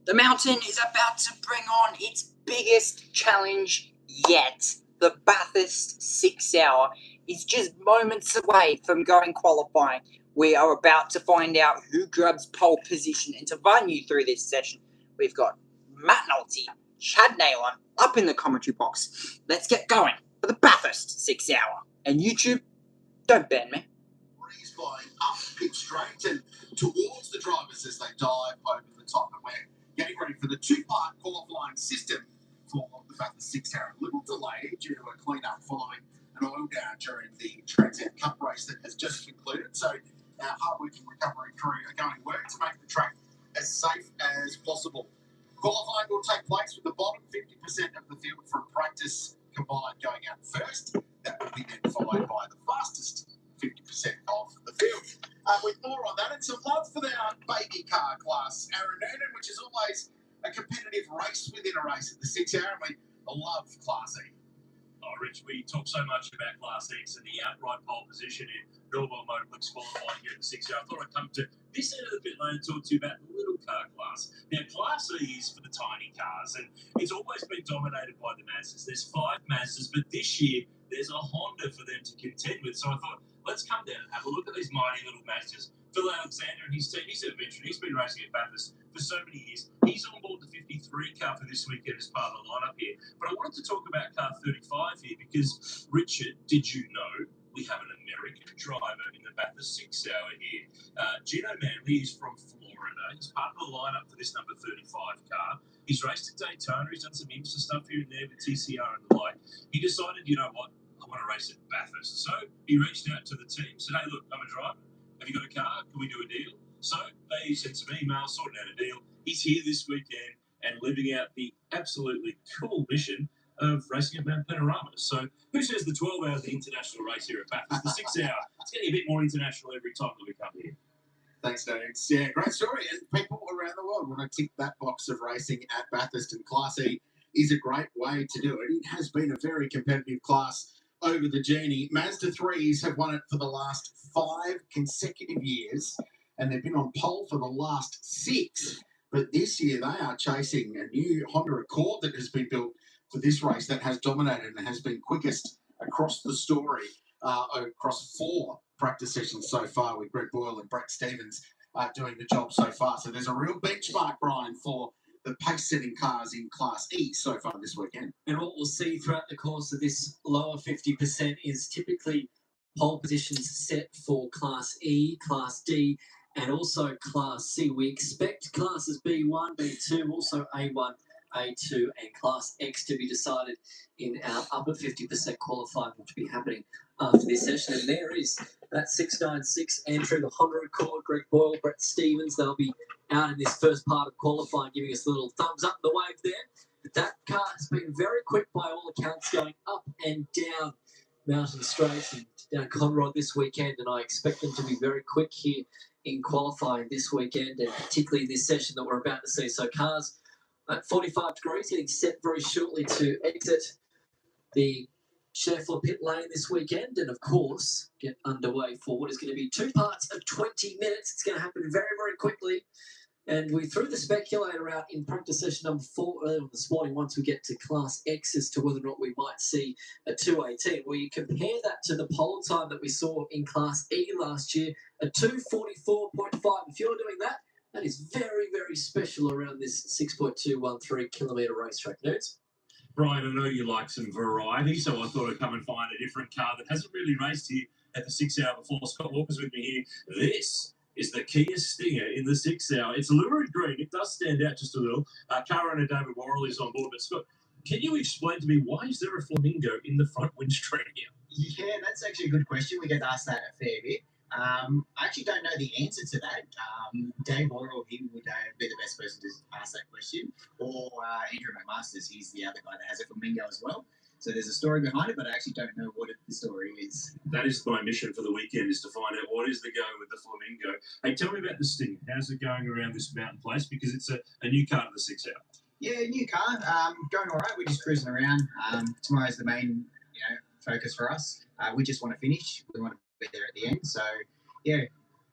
The mountain is about to bring on its biggest challenge yet. The Bathurst 6 Hour is just moments away from going qualifying. We are about to find out who grabs pole position, and to run you through this session, we've got Matt Nolte, Chad Nalon up in the commentary box. Let's get going for the Bathurst 6 Hour. And YouTube, don't ban me. Breeze blowing up pit straight and towards the drivers as they dive over the top, and we're getting ready for the two-part qualifying system for the Bathurst 6 Hour. A little delay due to a clean-up following an oil down during the Trans Am Cup race that has just concluded. So our hard-working recovery crew are going to work to make the track as safe as possible. Qualifying will take place with the bottom 50% of the field from practice combined going out first. That will be then followed by the fastest 50% of the field. With more on that and some love for our baby car class, Aaron Noonan, which is always a competitive race within a race at the 6 Hour, and we love Class E. Oh, Rich, we talk so much about Class X and the outright pole position in Millwall Motorworks qualifying here at the 6 Hour. I thought I'd come to this end of the pit lane and talk to you about the little car class. Now, Class E is for the tiny cars, and it's always been dominated by the Mazdas. There's 5 Mazdas, but this year there's a Honda for them to contend with. So I thought, let's come down and have a look at these mighty little Mazdas. Phil Alexander and his team, he's a veteran. He's been racing at Bathurst for so many years. He's on board the 53 car for this weekend as part of the lineup here. But I wanted to talk about car 35 here because, Richard, did you know we have an American driver in the Bathurst 6 Hour here? Gino Manley is from Florida. He's part of the lineup for this number 35 car. He's raced at Daytona. He's done some IMSA stuff here and there with TCR and the like. He decided, you know what, I want to race at Bathurst. So he reached out to the team, said, hey, look, I'm a driver. Have you got a car? Can we do a deal? So they sent some emails, sorted out a deal. He's here this weekend and living out the absolutely cool mission of racing at Mount Panorama. So who says the 12 hours of the international race here at Bathurst? The 6 Hour, it's getting a bit more international every time that we come here. Thanks, Dave. Yeah, great story. And people around the world want to tick that box of racing at Bathurst, and Class E is a great way to do it. It has been a very competitive class over the journey. Mazda 3s have won it for the last 5 consecutive years, and they've been on pole for the last 6. But this year they are chasing a new Honda Accord that has been built for this race that has dominated and has been quickest across the story, across 4 practice sessions so far, with Greg Boyle and Brett Stevens doing the job so far. So there's a real benchmark, Brian, for the pace-setting cars in Class E so far this weekend. And what we'll see throughout the course of this lower 50% is typically pole positions set for Class E, Class D, and also Class C. We expect classes B1, B2, also A1, A2, and Class X to be decided in our upper 50% qualifying, which will be happening after this session. And there is that 696 entry, the Honda Accord, Greg Boyle, Brett Stevens. They'll be out in this first part of qualifying, giving us a little thumbs up the wave there. But that car has been very quick by all accounts, going up and down Mountain Straight and down Conrod this weekend, and I expect them to be very quick here in qualifying this weekend, and particularly in this session that we're about to see. So cars at 45 degrees getting set very shortly to exit the Scheffler pit lane this weekend, and of course get underway for what is going to be 2 parts of 20 minutes. It's going to happen very, very quickly. And we threw the speculator out in practice session number 4 earlier this morning once we get to Class X as to whether or not we might see a 2:18. Well, you compare that to the pole time that we saw in Class E last year, a 2:44.5. If you're doing that, that is very, very special around this 6.213 kilometre racetrack. Nudes? Brian, I know you like some variety, so I thought I'd come and find a different car that hasn't really raced here at the 6 Hour before. Scott Walker's with me here. This is the Kia Stinger in the 6 Hour. It's lurid green. It does stand out just a little. Car owner David Worrell is on board. But Scott, can you explain to me why is there a flamingo in the front windscreen here? Yeah, that's actually a good question. We get asked that a fair bit. I actually don't know the answer to that. Dave Worrell, he would be the best person to ask that question. Or Andrew McMasters, he's the other guy that has a flamingo as well. So there's a story behind it, but I actually don't know what the story is. That is my mission for the weekend, is to find out what is the go with the flamingo. Hey, tell me about the Stinger. How's it going around this mountain place? Because it's a new car to the 6 Hour. Yeah, new car. Going all right. We're just cruising around. Tomorrow's the main, focus for us. We just want to finish. We want to be there at the end. So, yeah,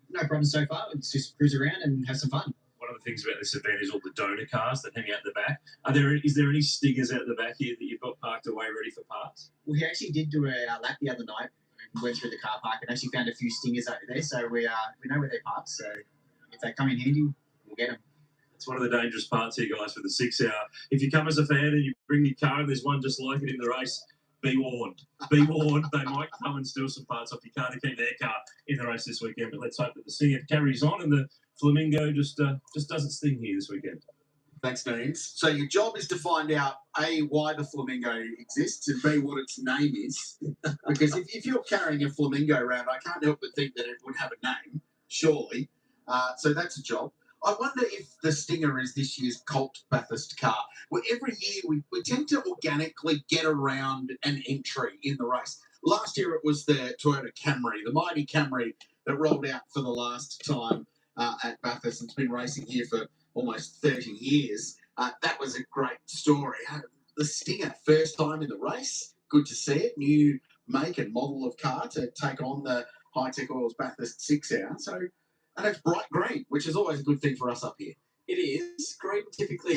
no problem so far. Let's just cruise around and have some fun. One of the things about this event is all the donor cars that hang out the back. Is there any stingers out the back here that you've got parked away ready for parts? We actually did do a lap the other night. We went through the car park and actually found a few stingers over there. So we know where they're parked. So if they come in handy, we'll get them. It's one of the dangerous parts here, guys, for the 6 hour. If you come as a fan and you bring your car and there's one just like it in the race, be warned. Be warned. They might come and steal some parts off your car to keep their car in the race this weekend. But let's hope that the stinger carries on and the flamingo just doesn't sting here this weekend. Thanks, Deans. So your job is to find out, A, why the flamingo exists, and B, what its name is. Because if you're carrying a flamingo around, I can't help but think that it would have a name, surely. So that's a job. I wonder if the Stinger is this year's Colt Bathurst car, where every year we tend to organically get around an entry in the race. Last year it was the Toyota Camry, the mighty Camry that rolled out for the last time at Bathurst and it's been racing here for almost 30 years. That was a great story. The Stinger, first time in the race. Good to see it. New make and model of car to take on the High-Tech Oils Bathurst 6 hour. So, and it's bright green, which is always a good thing for us up here. It is. Green typically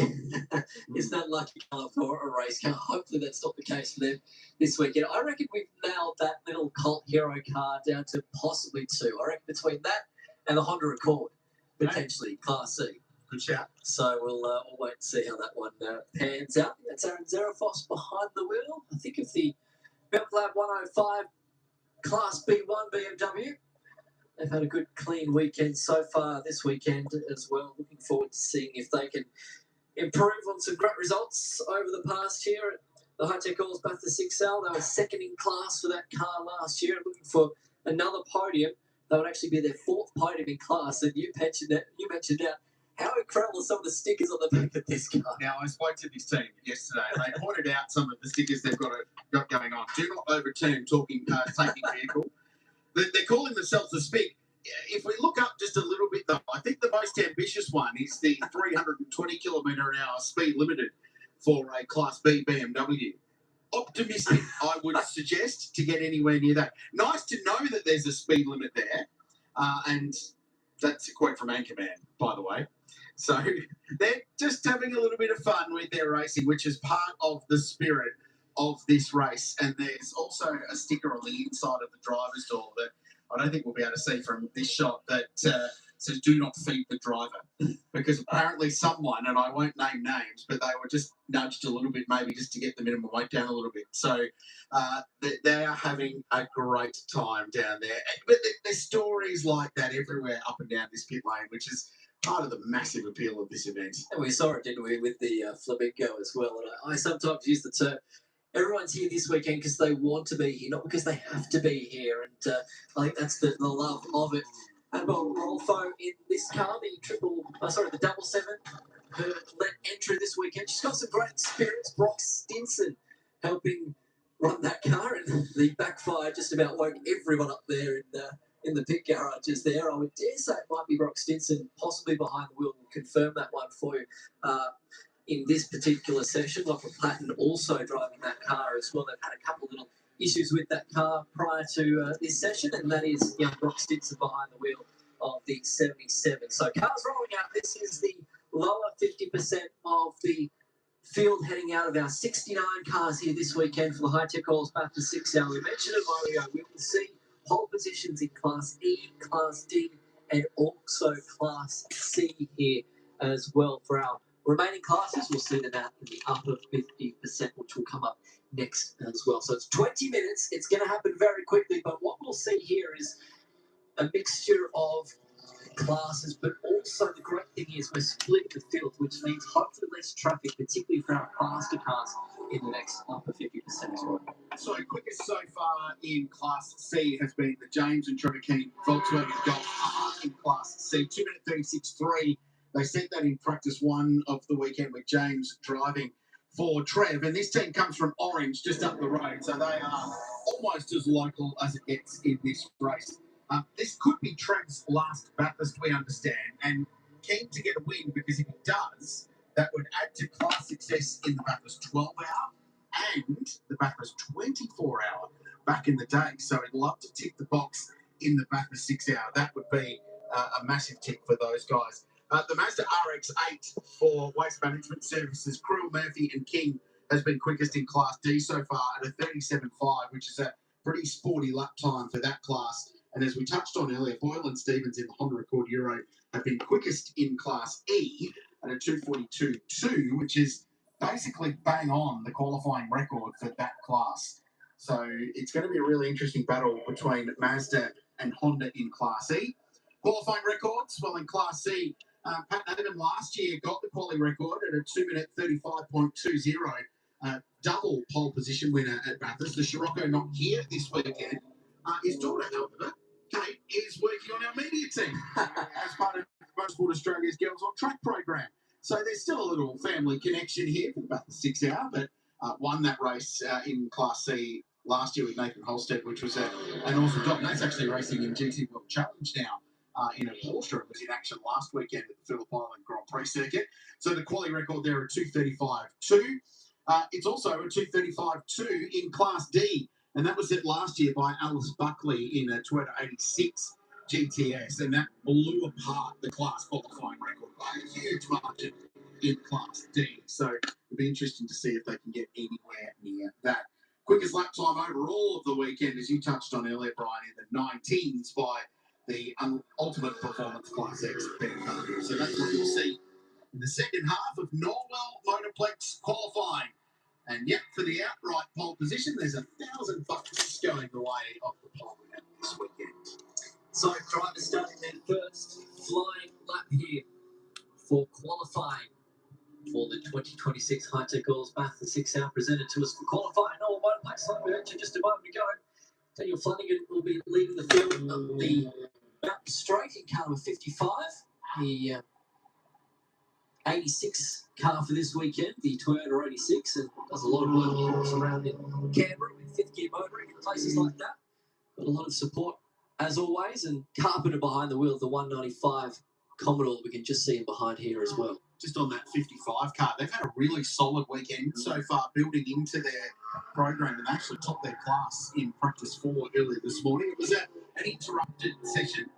is that lucky colour for a race car. Hopefully that's not the case for them this weekend. I reckon we've nailed that little Colt Hero car down to possibly 2. I reckon between that and the Honda Accord, potentially Class C. Good shout. So we'll wait and see how that one pans out. That's Aaron Zerafos behind the wheel. I think of the Belklab 105 Class B1 BMW. They've had a good, clean weekend so far this weekend as well. Looking forward to seeing if they can improve on some great results over the past year at the High-Tech Oils Bathurst 6L. They were second in class for that car last year. Looking for another podium. That would actually be their 4th podium in class. And you mentioned that. How incredible are some of the stickers on the back of this car? Now, I spoke to this team yesterday and they pointed out some of the stickers they've got going on. Do not overturn taking vehicle. They're calling themselves the Spig. If we look up just a little bit, though, I think the most ambitious one is the 320 kilometre an hour speed limited for a Class B BMW. Optimistic, I would suggest, to get anywhere near that. Nice to know that there's a speed limit there. And that's a quote from Anchorman, by the way. So they're just having a little bit of fun with their racing, which is part of the spirit of this race. And there's also a sticker on the inside of the driver's door that I don't think we'll be able to see from this shot that says "Do not feed the driver," because apparently someone, and I won't name names, but they were just nudged a little bit, maybe just to get the minimum weight down a little bit. So they are having a great time down there. But there's stories like that everywhere up and down this pit lane, which is part of the massive appeal of this event. And we saw it, didn't we, with the flamingo as well. And I sometimes use the term, everyone's here this weekend because they want to be here, not because they have to be here. And I think that's the love of it. And well, Rolfo in this car, the double 7, her led entry this weekend. She's got some great experience. Brock Stinson helping run that car, and the backfire just about woke everyone up there in the pit garages there. I would dare say it might be Brock Stinson, possibly behind the wheel. We'll confirm that one for you. In this particular session, Lachlan Platten also driving that car as well. They've had a couple little issues with that car prior to this session, and that is young Brock Stinson behind the wheel of the 77. So cars rolling out. This is the lower 50% of the field heading out of our 69 cars here this weekend for the High-Tech Oils Bathurst 6 hour. We mentioned it a while ago. We will see pole positions in Class E, Class D, and also Class C here as well for our remaining classes. We'll see them out in the upper 50%, which will come up next as well. So it's 20 minutes. It's going to happen very quickly, but what we'll see here is a mixture of classes, but also the great thing is we're splitting the field, which means hopefully less traffic, particularly for our faster cars in the next upper 50% as well. So quickest so far in Class C has been the James and Trevor Keane Volkswagen Golf in Class C, 2 minute 36.3. They set that in practice 1 of the weekend with James driving for Trev. And this team comes from Orange, just up the road, so they are almost as local as it gets in this race. This could be Trev's last Bathurst, we understand, and keen to get a win because if he does, that would add to class success in the Bathurst 12 hour and the Bathurst 24 hour back in the day. So he'd love to tick the box in the Bathurst 6 hour. That would be a massive tick for those guys. The Mazda RX-8 for Waste Management Services, Krill, Murphy and King has been quickest in Class D so far at a 37.5, which is a pretty sporty lap time for that class. And as we touched on earlier, Boyle and Stevens in the Honda Accord Euro have been quickest in Class E at a 2:42.2, which is basically bang on the qualifying record for that class. So it's going to be a really interesting battle between Mazda and Honda in Class E. Qualifying records, well, in Class C, Pat Nademan last year got the quali record at a 2-minute 35.20, double pole position winner at Bathurst. The Scirocco not here this weekend. His daughter, however, Kate, is working on our media team as part of Motorsport Australia's Girls on Track program. So there's still a little family connection here for the Bathurst 6 Hour, but won that race in Class C last year with Nathan Holstead, which was an awesome job. Nate's actually racing in GT World Challenge now. In a Porsche, it was in action last weekend at the Phillip Island Grand Prix circuit. So the quality record there at 2:35.2. It's also a 2:35.2 in Class D, and that was set last year by Alice Buckley in a Toyota 86 GTS, and that blew apart the class qualifying record by a huge margin in Class D. So it'll be interesting to see if they can get anywhere near that. Quickest lap time overall of the weekend, as you touched on earlier, Brian, in the 19s by the Ultimate Performance Class X Ben Carter. So that's what you'll see in the second half of Norwell Motorplex qualifying. And yet, for the outright pole position, there's $1,000 going the way of the pole winner this weekend. So drivers starting their first flying lap here for qualifying for the 2026 High-Tech Girls Bathurst 6 Hour presented to us for qualifying. Norwell Motorplex, like we mentioned just a moment ago. Daniel Flanagan will be leading the field of the straight in car number 55, the 86 car for this weekend, the Toyota 86, and does a lot of work, of course, around in Canberra with fifth gear motoring and places like that. Got a lot of support, as always, and Carpenter behind the wheel of the 195 Commodore that we can just see him behind here as well. Just on that 55 car, they've had a really solid weekend so far, building into their program, and they actually topped their class in practice 4 earlier this morning. It was an interrupted session.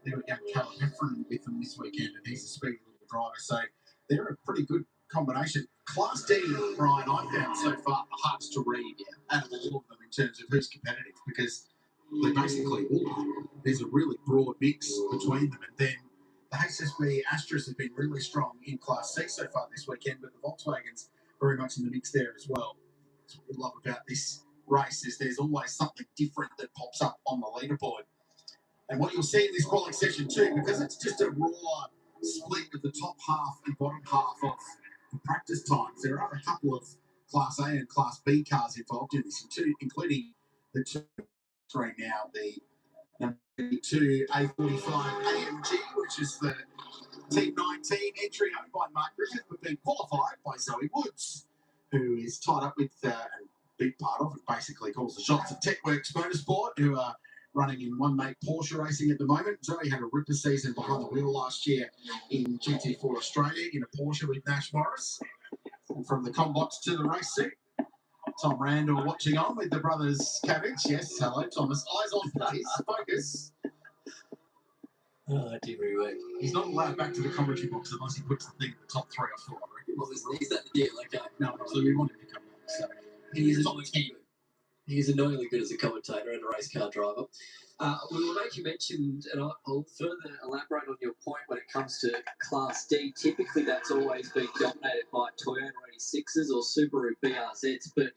There we go, Callum Heffron with them this weekend, and he's a speedy little driver, so they're a pretty good combination. Class D, Brian, I found so far the hardest to read out of all of them in terms of who's competitive, because they basically all are. There's a really broad mix between them, and then the HSB Astras have been really strong in Class C so far this weekend, but the Volkswagens very much in the mix there as well. That's what we love about this race, is there's always something different that pops up on the leaderboard. And what you'll see in this qualifying session too, because it's just a raw split of the top half and bottom half of the practice times, there are a couple of Class A and Class B cars involved in this, including the two right now, the number 2 A45 AMG, which is the Team 19 entry owned by Mark Griffith, but being qualified by Zoe Woods, who is tied up with a big part of it, basically calls the shots at TechWorks Motorsport, who are running in one-mate Porsche racing at the moment. Zoe had a ripper season behind the wheel last year in GT4 Australia in a Porsche with Nash Morris. And from the combots to the race suit, Tom Randall watching on with the brothers Cabbage. Yes, hello, Thomas. Eyes on, please. Focus. Oh, dear me. He's not allowed back to the commentary box unless he puts the thing in the top 3 or 4, I reckon. Well, is that the deal? Okay. No, so we want him to come back. So he's annoyingly good as a commentator and a race car driver. We will make you mention, and I'll further elaborate on your point when it comes to Class D. Typically, that's always been dominated by Toyota 86s or Subaru BRZs, but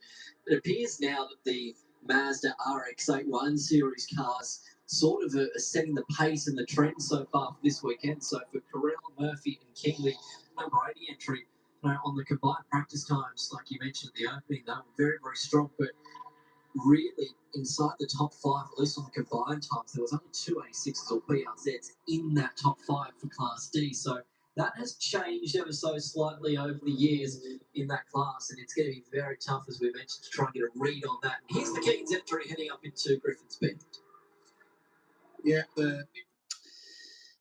it appears now that the Mazda RX-8 1 Series cars sort of are setting the pace and the trend so far for this weekend. So for Carell, Murphy and Kingley, number 80 entry, on the combined practice times, like you mentioned at the opening, they were very, very strong, but really inside the top 5, at least on the combined times, there was only 2 86s or BRZs in that top 5 for Class D. So that has changed ever so slightly over the years in that class, and it's going to be very tough, as we mentioned, to try and get a read on that. And here's the Keens entry heading up into Griffin's Bend.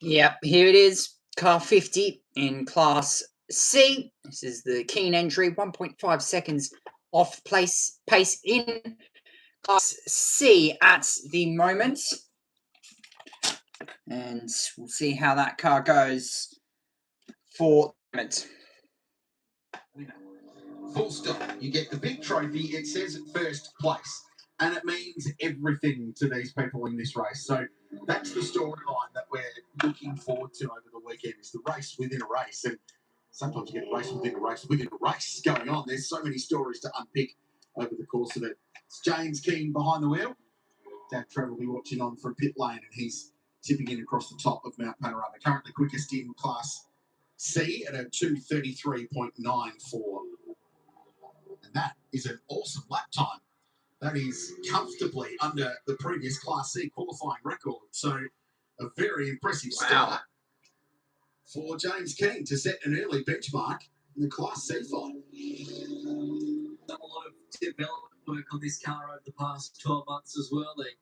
Yep, here it is. Car 50 in Class C. This is the Keen entry, 1.5 seconds off pace in Class C at the moment. And we'll see how that car goes for it. Full stop. You get the big trophy. It says first place. And it means everything to these people in this race. So that's the storyline that we're looking forward to over the weekend, is the race within a race. And sometimes you get a race within a race within a race going on. There's so many stories to unpick over the course of it. It's James Keane behind the wheel. Dad Trevor will be watching on from pit lane, and he's tipping in across the top of Mount Panorama. Currently quickest in Class C at a 2:33.94. And that is an awesome lap time. That is comfortably under the previous Class C qualifying record. So a very impressive start for James Keane to set an early benchmark in the Class C final. Done a lot of development work on this car over the past 12 months as well. They've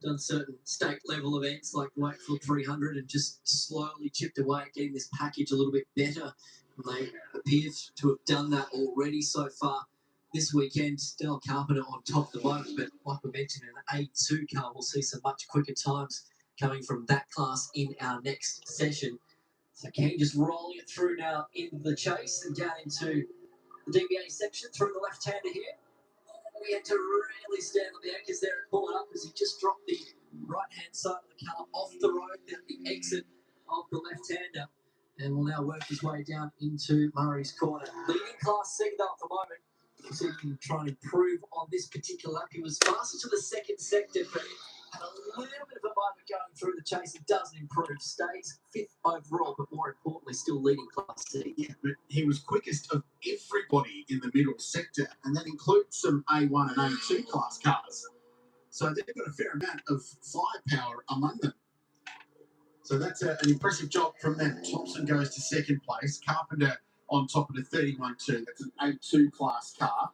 done certain state level events like the Wakefield 300 and just slowly chipped away at getting this package a little bit better. And they appear to have done that already so far. This weekend, Del Carpenter on top of the moment, but like we mentioned, in an A2 car, we'll see some much quicker times coming from that class in our next session. So Keane just rolling it through now in the chase and down into the DBA section through the left-hander here. We had to really stand on the anchors there and pull it up as he just dropped the right-hand side of the car off the road at the exit of the left-hander. And will now work his way down into Murray's corner. Leading Class C though at the moment. So he can try and improve on this particular lap. He was faster to the second sector, but had a little bit of a moment going through the chase. It doesn't improve. Stays fifth overall, but more importantly, still leading Class C. Yeah, but he was quickest of everybody in the middle sector, and that includes some A1 and A2 class cars. So they've got a fair amount of firepower among them. So that's an impressive job from them. Thompson goes to second place. Carpenter on top of the 31-2. That's an A2 class car.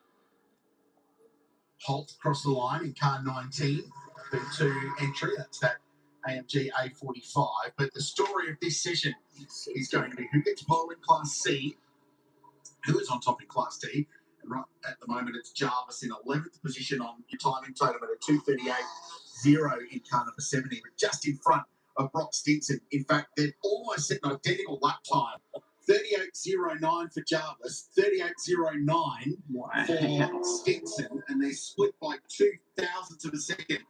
Holt across the line in car 19. B2 entry. That's that AMG A45. But the story of this session is going to be who gets pole in Class C, who is on top in Class D. And right at the moment, it's Jarvis in 11th position on your timing totem at a 2:38.0 in car number 70, but just in front of Brock Stinson. In fact, they've almost set an identical lap time. 38.09 for Jarvis, 38.09 for Stinson, and they're split by 0.02 of a second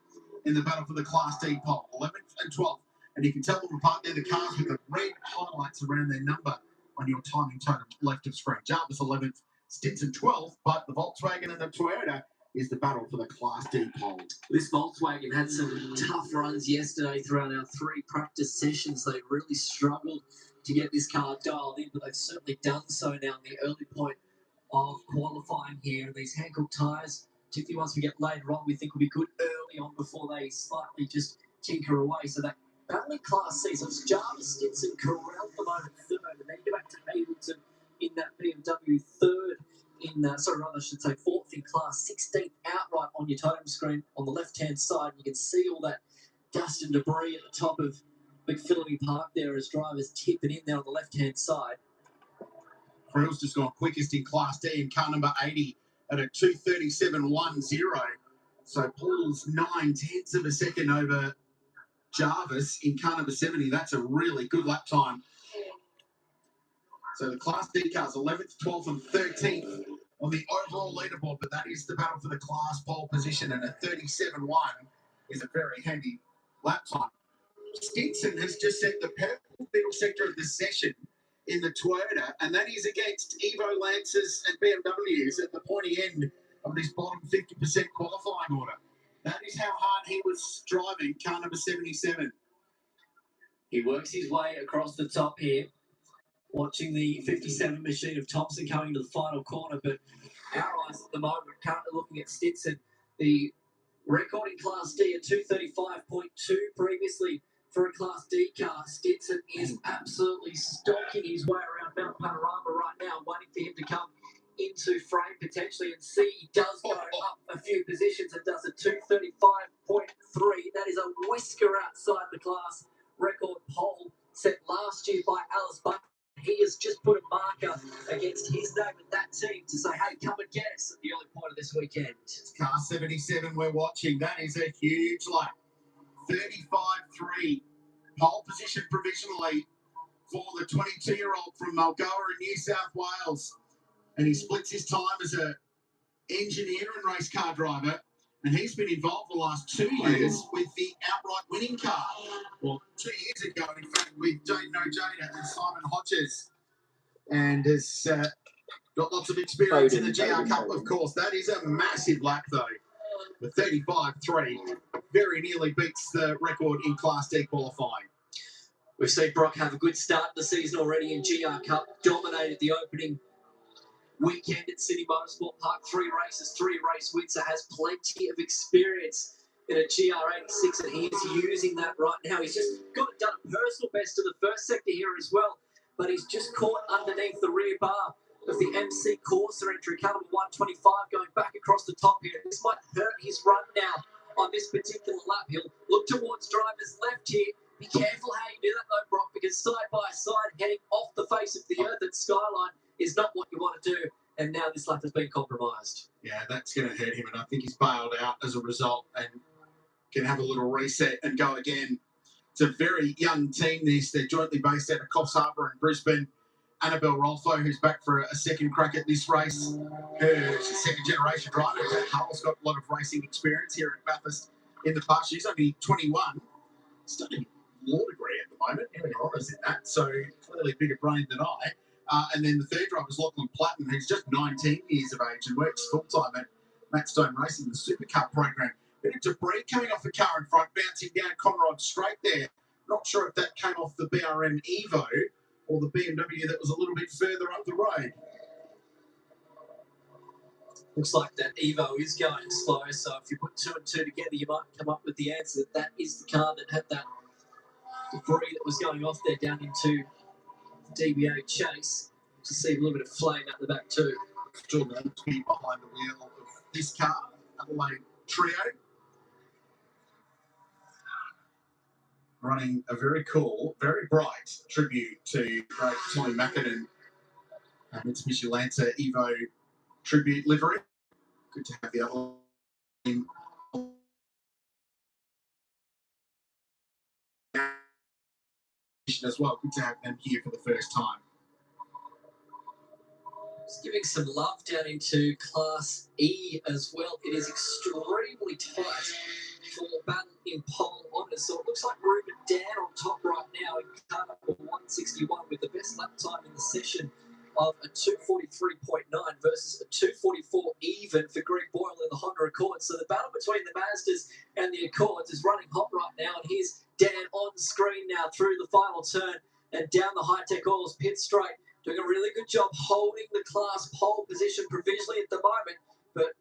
in the battle for the Class D pole, 11th and 12th. And you can tell them apart there, the cars with the red highlights around their number on your timing totem left of screen. Jarvis 11th, Stinson 12th, but the Volkswagen and the Toyota is the battle for the Class D pole. This Volkswagen had some tough runs yesterday throughout our 3 practice sessions. They really struggled to get this car dialed in, but they've certainly done so now in the early point of qualifying here. And these Hankook tyres, particularly once we get later on, we think will be good early on before they slightly just tinker away. So that only Class C, so it's Jarvis, Stinson, Carell at the moment third, and then you go back to Ableton in that BMW third. I should say fourth in class, 16th outright on your totem screen on the left-hand side. You can see all that dust and debris at the top of McPhillamy Park there as drivers tipping in there on the left-hand side. Crill's just gone quickest in Class D in car number 80 at a 2:37.10. So pulls 0.9 of a second over Jarvis in car number 70. That's a really good lap time. So the Class D cars, 11th, 12th, and 13th on the overall leaderboard, but that is the battle for the class pole position, and a 37.1 is a very handy lap time. Stinson has just set the purple middle sector of the session in the Toyota, and that is against Evo Lancers and BMWs at the pointy end of this bottom 50% qualifying order. That is how hard he was driving car number 77. He works his way across the top here, watching the 57 machine of Thompson coming to the final corner, but our eyes at the moment currently looking at Stinson. The record in Class D at 2:35.2 previously for a Class D car. Stinson is absolutely stalking his way around Mount Panorama right now, waiting for him to come into frame potentially, and see he does go up a few positions and does a 2:35.3. That is a whisker outside the class record pole set last year by Alice Buck. He has just put a marker against his name and that team to say, hey, come and get us at the early point of this weekend. It's car 77 we're watching. That is a huge lap. 35.3. Pole position provisionally for the 22-year-old from Mulgoa in New South Wales. And he splits his time as an engineer and race car driver. And he's been involved the last 2 years with the outright winning car. Well, 2 years ago, in fact, with Jada and Simon Hodges. And has got lots of experience in the GR Cup, of course. That is a massive lap, though. The 35.3 very nearly beats the record in Class D qualifying. We've seen Brock have a good start to the season already in GR Cup. Dominated the opening weekend at Sydney Motorsport Park. 3 races, 3 race wins. So has plenty of experience in a GR86, and he is using that right now. He's just done a personal best to the first sector here as well, but he's just caught underneath the rear bar of the MC Corsa entry, car number 125, going back across the top here. This might hurt his run now on this particular lap. He'll look towards driver's left here. Be careful how you do that though, Brock, because side by side, heading off the face of the earth at Skyline is not what you want to do. And now this lap has been compromised. Yeah, that's going to hurt him, and I think he's bailed out as a result and can have a little reset and go again. It's a very young team, this. They're jointly based out of Coffs Harbour and Brisbane. Annabelle Rolfo, who's back for a second crack at this race, who's a second-generation driver. Hull's got a lot of racing experience here at Bathurst in the past. She's only 21, studying law degree at the moment, having honours in that, so clearly bigger brain than I. And then the third driver is Lachlan Platten, who's just 19 years of age and works full-time at Matt Stone Racing, the Supercar program. Bit of debris coming off the car in front, bouncing down Conrod Straight there. Not sure if that came off the BRM Evo or the BMW that was a little bit further up the road. Looks like that Evo is going slow, so if you put 2 and 2 together, you might come up with the answer that that is the car that had that debris that was going off there down into DBA Chase. To see a little bit of flame out the back too. Still going to be behind the wheel of this car, Adelaide Trio. Running a very cool, very bright tribute to great Tommy Mackinnon. Mitsubishi Lancer Evo tribute livery. Good to have the other team as well. Good to have them here for the first time. Just giving some love down into Class E as well. It is extremely tight for battle in pole honours. So it looks like Ruben Dan on top right now in car number 161 with the best lap time in the session of a 2:43.9 versus a 2:44 even for Greg Boyle in the Honda Accord. So the battle between the Mazdas and the Accords is running hot right now. And here's Dan on screen now through the final turn and down the High-Tech Oils pit straight. Doing a really good job holding the class pole position provisionally at the moment, but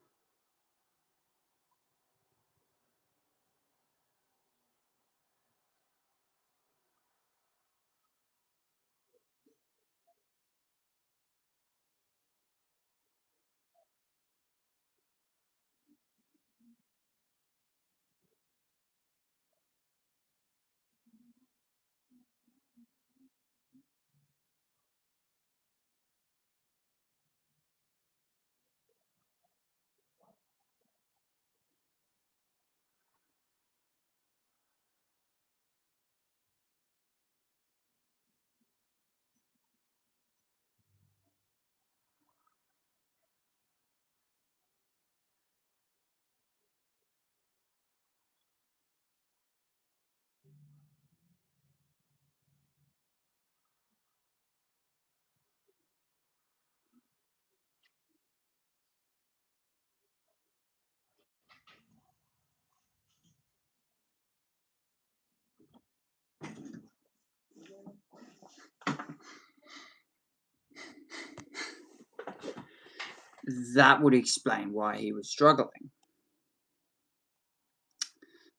That would explain why he was struggling.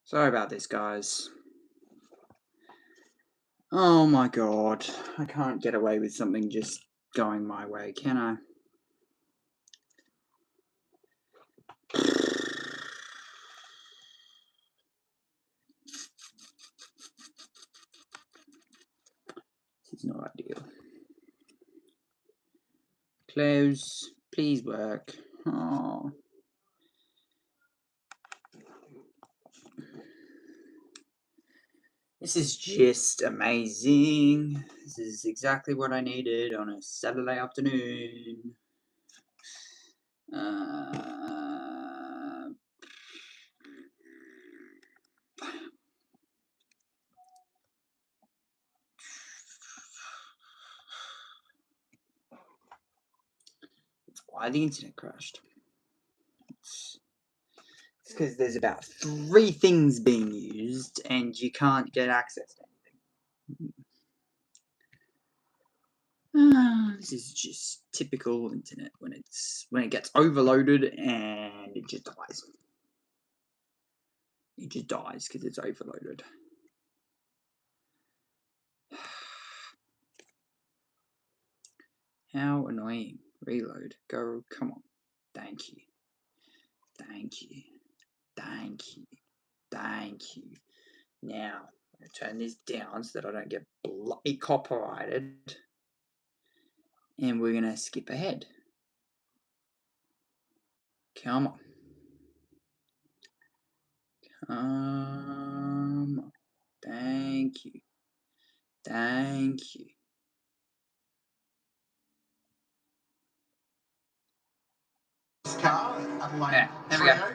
Sorry about this, guys. Oh my god. I can't get away with something just going my way, can I? This is not ideal. Close. Please work. Oh. This is just amazing. This is exactly what I needed on a Saturday afternoon. Why the internet crashed? It's because there's about 3 things being used and you can't get access to anything. This is just typical internet when it gets overloaded and it just dies. It just dies because it's overloaded. How annoying. Reload. Go. Come on. Thank you. Thank you. Thank you. Thank you. Now, I'm going to turn this down so that I don't get bloody copyrighted. And we're going to skip ahead. Come on. Come on. Thank you. Thank you. Car, Adelaide Yeah, there we go. Trio,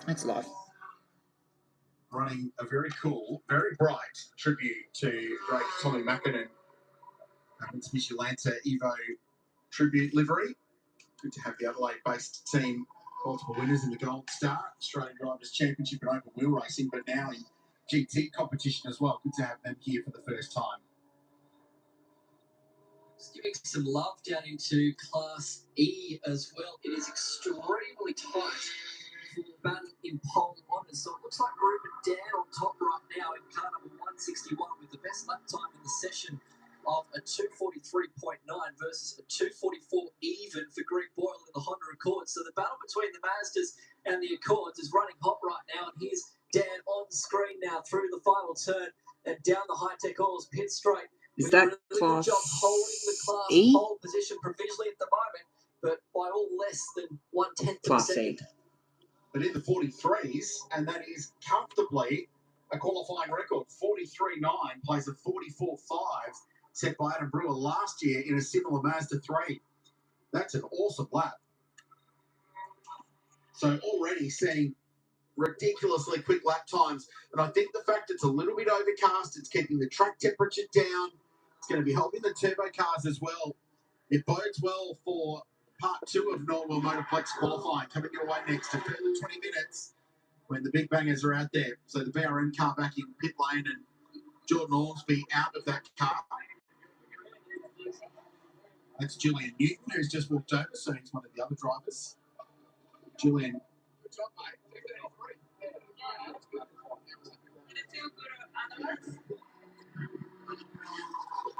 That's live. running a very cool, very bright tribute to great Tommy Mackinnon. Mitsubishi Lancer Evo tribute livery. Good to have the Adelaide-based team, multiple winners in the Gold Star, Australian Drivers' Championship and Open Wheel Racing, but now in GT competition as well. Good to have them here for the first time. Just giving some love down into Class E as well. It is extremely tight for battle in pole honours. So it looks like Ruben Dan on top right now in car number 161 with the best lap time in the session of a 243.9 versus a 244 even for Greg Boyle in the Honda Accord. So the battle between the Mazdas and the Accords is running hot right now. And here's Dan on screen now through the final turn and down the high-tech oils pit straight. Is that really Class good job holding the Class E? pole position provisionally at the moment, but by all less than 1/10 of a Class second. E. But in the 43s, and that is comfortably a qualifying record. 43.9 plays a 44.5 set by Adam Brewer last year in a similar Mazda 3. That's an awesome lap. So already seeing ridiculously quick lap times. And I think the fact it's a little bit overcast, it's keeping the track temperature down. It's going to be helping the turbo cars as well. It bodes well for part 2 of Norwell Motorplex qualifying, coming your way next to further 20 minutes when the big bangers are out there. So the BRN car back in pit lane and Jordan Ormsby out of that car. That's Julian Newton, who's just walked over, so he's one of the other drivers. Julian.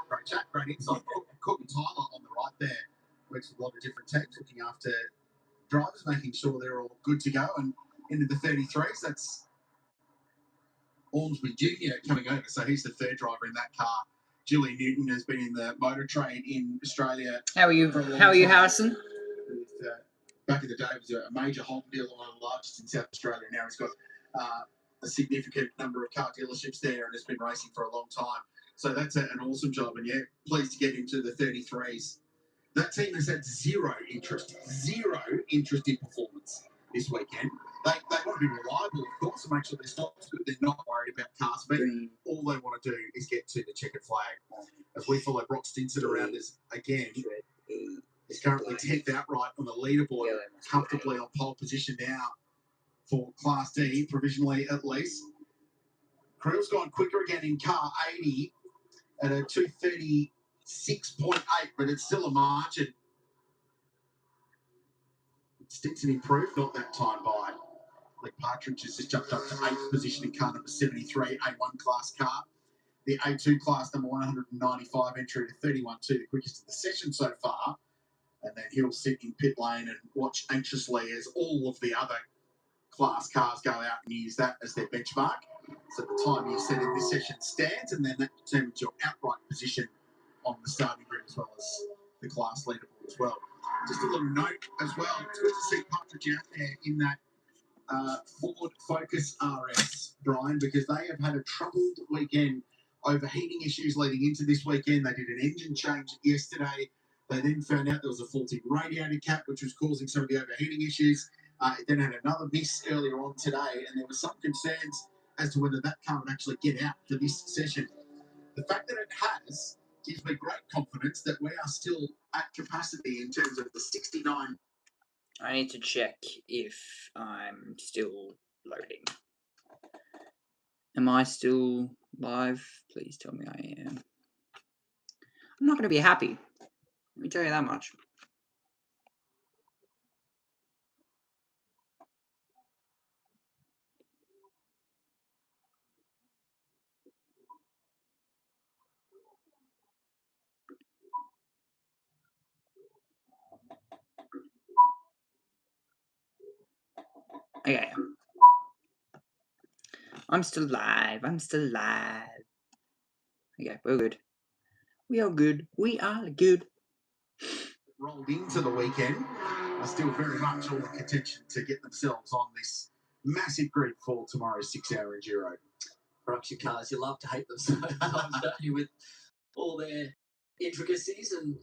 Great chat, great insight. Cook and Tyler on the right there. Works with a lot of different teams, looking after drivers, making sure they're all good to go. And into the 33s, that's Ormsby Jr. coming over. So he's the third driver in that car. Julian Newton has been in the motor trade in Australia. How are you? Harrison? With, back in the day, it was a major Honda dealer, one of the largest in South Australia. Now he's got a significant number of car dealerships there and has been racing for a long time. So that's an awesome job. And yeah, pleased to get him to the 33s. That team has had zero interest in performance this weekend. They want to be reliable, of course, and make sure their stock's good. They're not worried about car speed. All they want to do is get to the checkered flag. As we follow Brock Stinson around us again, he's currently 10th outright on the leaderboard, comfortably on pole position now for Class D, provisionally at least. Crew's gone quicker again in car 80 at a 236.8, but it's still a margin. Stinson improved, not that time by. Like Partridge has just jumped up to 8th position in car number 73, A1 class car. The A2 class number 195 entry to 31.2, the quickest of the session so far. And then he'll sit in pit lane and watch anxiously as all of the other class cars go out and use that as their benchmark. So the time you set in this session stands, and then that determines your outright position on the starting grid as well as the class leaderboard as well. Just a little note as well. It's good to see Partridge out there in that Ford Focus RS, Brian, because they have had a troubled weekend. Overheating issues leading into this weekend. They did an engine change yesterday. They then found out there was a faulty radiator cap, which was causing some of the overheating issues. It then had another miss earlier on today, and there were some concerns as to whether that car would actually get out for this session. The fact that it has gives me great confidence that we are still at capacity in terms of the 69. I need to check if I'm still loading. Am I still live? Please tell me I am. I'm not going to be happy. Let me tell you that much. Okay. I'm still live. I'm still live. Okay, we're good. We are good. We are good. Rolled into the weekend are still very much all in contention to get themselves on this massive grid for tomorrow's 6-hour enduro. Production cars, you love to hate them sometimes, don't you, with all their intricacies and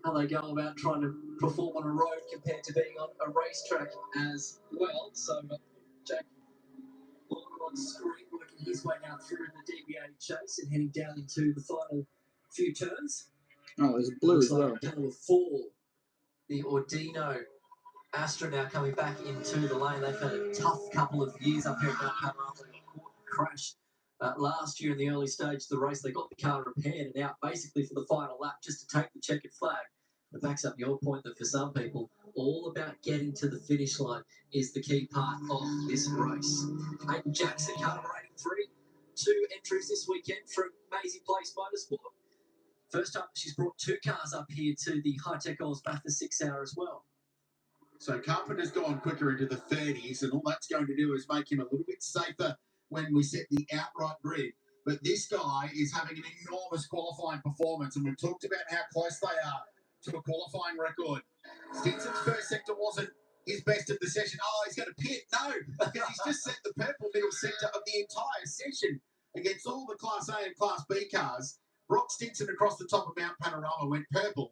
how they go about trying to perform on a road compared to being on a racetrack as well. So, Jack on screen working his way now through the deviated chase and heading down into the final few turns. Oh, there's blue as well. Panel of 4, the Ordino Astra now coming back into the lane. They've had a tough couple of years up here at Mount Panorama. They got caught in a crash last year in the early stage of the race. They got the car repaired and out basically for the final lap just to take the checkered flag. It backs up your point that for some people, all about getting to the finish line is the key part of this race. Hayden Jackson, car number 83, 2 entries this weekend from Maisie Place Motorsport. First up, she's brought 2 cars up here to the High-Tech Oils Bathurst 6-hour as well. So Carpenter's gone quicker into the 30s, and all that's going to do is make him a little bit safer when we set the outright grid. But this guy is having an enormous qualifying performance, and we've talked about how close they are to a qualifying record. Stinson's first sector wasn't his best of the session. Oh, he's going to pit. No, because he's just set the purple middle sector of the entire session against all the Class A and Class B cars. Brock Stinson across the top of Mount Panorama went purple.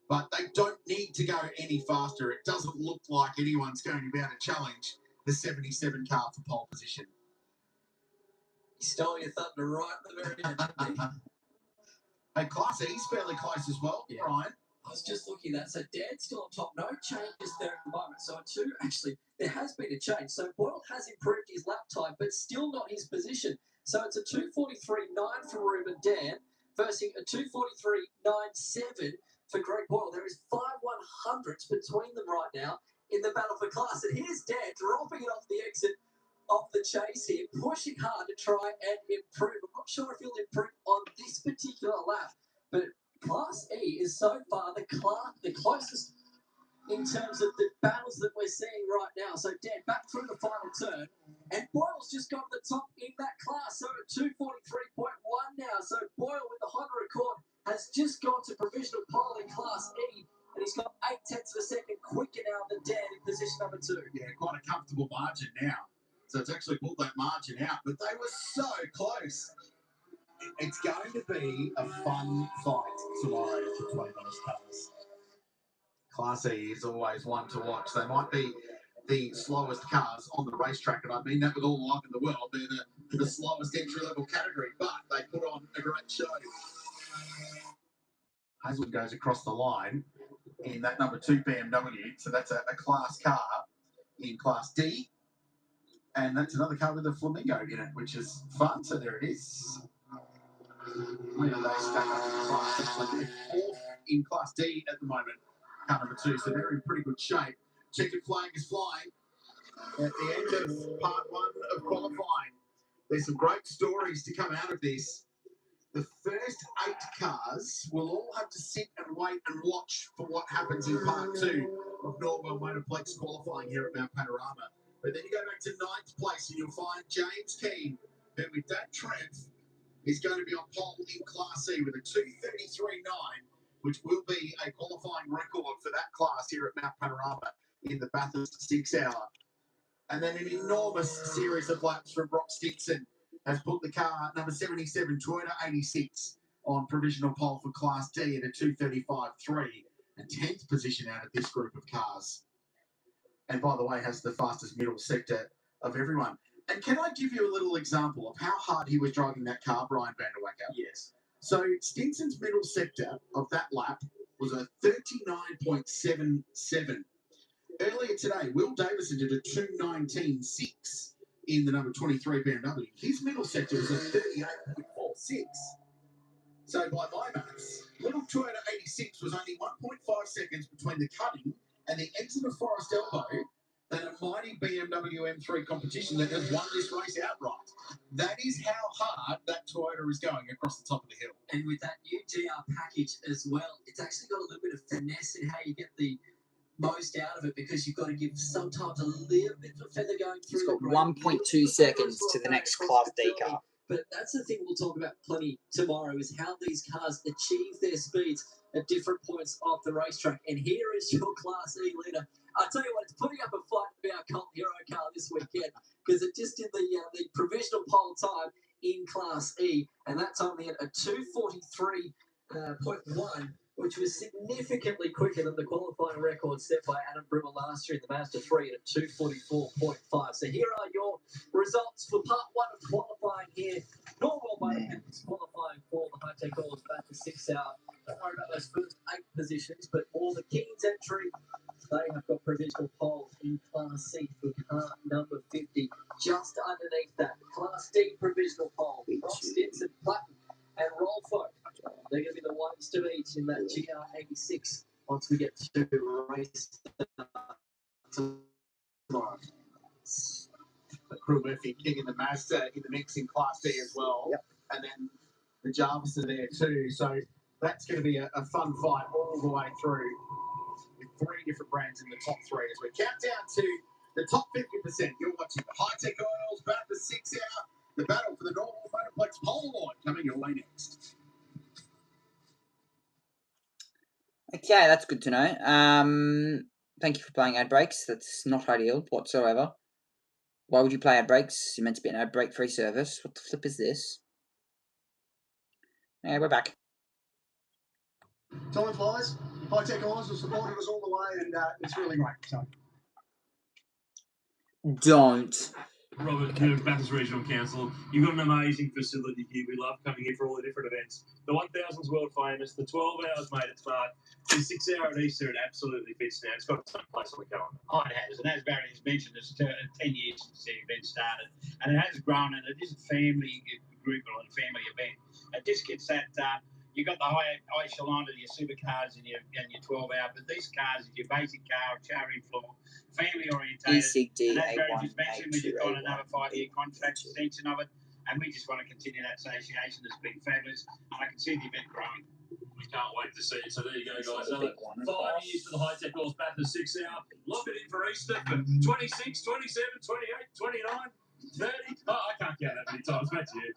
But they don't need to go any faster. It doesn't look like anyone's going to be able to challenge the 77 car for pole position. He stole your thunder right at the very end, didn't he? Hey, Class E's fairly close as well, Yeah. Brian. I was just looking at that. So Dan's still on top. No changes there at the moment. So actually, there has been a change. So Boyle has improved his lap time, but still not his position. So it's a 2:43.9 for Ruben Dan versus a 2:43.97 for Greg Boyle. There is 5 100ths between them right now in the battle for class. And here's Dan dropping it off the exit of the chase here, pushing hard to try and improve. I'm not sure if he'll improve on this particular lap, but Class E is so far the closest in terms of the battles that we're seeing right now. So Dan back through the final turn, and Boyle's just got to the top in that class. So at 2:43.1 now. So Boyle with the Honda record has just gone to provisional pole in Class E, and he's got 0.8 of a second quicker now than Dan in position number 2. Yeah, quite a comfortable margin now. So it's actually pulled that margin out, but they were so close. It's going to be a fun fight tomorrow between those cars. Class E is always one to watch. They might be the slowest cars on the racetrack, and I mean that with all love in the world. They're the slowest entry-level category, but they put on a great show. Hazelwood goes across the line in that number 2 BMW, so that's a class car in Class D, and that's another car with a flamingo in it, which is fun. So there it is. Where do they stack up in class? So they're 4th in Class D at the moment, car number 2, so they're in pretty good shape. Checkered flag is flying at the end of part 1 of qualifying. There's some great stories to come out of this. The first 8 cars will all have to sit and wait and watch for what happens in part 2 of Norwell Motorplex qualifying here at Mount Panorama. But then you go back to 9th place and you'll find James Keane, who with that Trev is going to be on pole in Class C with a 2:33.9, which will be a qualifying record for that class here at Mount Panorama in the Bathurst 6-hour. And then an enormous series of laps from Brock Stinson has put the car number 77, Toyota 86, on provisional pole for Class D at a 2:35.3, and 10th position out of this group of cars. And by the way, has the fastest middle sector of everyone. And can I give you a little example of how hard he was driving that car, Brian van der Wacker? Yes. So Stinson's middle sector of that lap was a 39.77. Earlier today, Will Davison did a 2:19.6 in the number 23 BMW. His middle sector was a 38.46. So by my maths, little Toyota 86 was only 1.5 seconds between the cutting and the exit of Forest Elbow than a mighty BMW M3 competition that has won this race outright. That is how hard that Toyota is going across the top of the hill. And with that new GR package as well, it's actually got a little bit of finesse in how you get the most out of it, because you've got to give sometimes a little bit of feather going through. It's got 1.2 seconds to the next Class D car. But that's the thing we'll talk about plenty tomorrow, is how these cars achieve their speeds at different points of the racetrack. And here is your Class E leader. I tell you what, it's putting up a fight for our Cult Hero car this weekend, because it just did the provisional pole time in Class E, and that time they had a 2:43.1, which was significantly quicker than the qualifying record set by Adam Brimmer last year in the Mazda 3 at 2:44.5. So here are your results for part one of qualifying here. Normal Motorsports qualifying for the High-Tech Oils Bathurst 6 hour. Don't worry about those first 8 positions, but all the Kings entry, they have got provisional poles in Class C for car number 50. Just underneath that, Class D provisional pole. Ross Stinson, Platten, and Rolfo. They're going to be the ones to beat in that GR86 once we get to race tomorrow. Crew Murphy King in the Mazda in the mix in Class D as well. Yep. And then the Jarvis are there too. So that's going to be a fun fight all the way through, with 3 different brands in the top 3 as we count down to the top 50%. You're watching the High-Tech Oils Bathurst 6 hour, the battle for the Normal Motorplex pole line, coming your way next. Okay, that's good to know. Thank you for playing ad breaks. That's not ideal whatsoever. Why would you play ad breaks? You're meant to be an ad break free service. What the flip is this? Yeah, we're back. Time flies. High-Tech Oils have supported us all the way, and it's really great. So. Don't. Robert, Bathurst Regional Council, you've got an amazing facility here. We love coming here for all the different events. The 1000's world famous. The 12 hours made it smart. The 6 hour at Easter, it absolutely fits now. It's got its own place on the calendar. Oh, it has. And as Barry has mentioned, it's 10 years since the event started. And it has grown, and it is a family group or a family event. It just gets that... you've got the high echelon of your supercars and your 12 hour, but these cars is your basic car, showroom floor, family orientated. ECD And as Barry A1, just mentioned, we just got another 5-year contract extension of it, and we just want to continue that association. It's been fabulous, and I can see the event growing. We can't wait to see it. So there you go, guys. It's a big one. 5 years for the High-Tech Oils Bathurst 6 hour. Lock it in for Easter for 26, 27, 28, 29, 30. Oh, I can't count that many times. Back to you.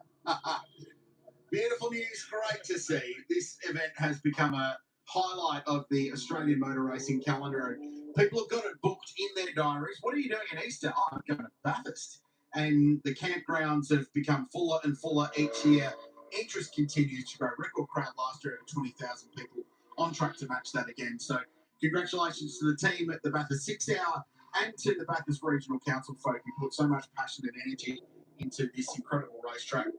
Beautiful news, great to see. This event has become a highlight of the Australian motor racing calendar. People have got it booked in their diaries. What are you doing at Easter? Oh, I'm going to Bathurst. And the campgrounds have become fuller and fuller each year. Interest continues to grow. Record crowd last year, over 20,000 people, on track to match that again. So congratulations to the team at the Bathurst 6 hour and to the Bathurst Regional Council folk who put so much passion and energy into this incredible racetrack.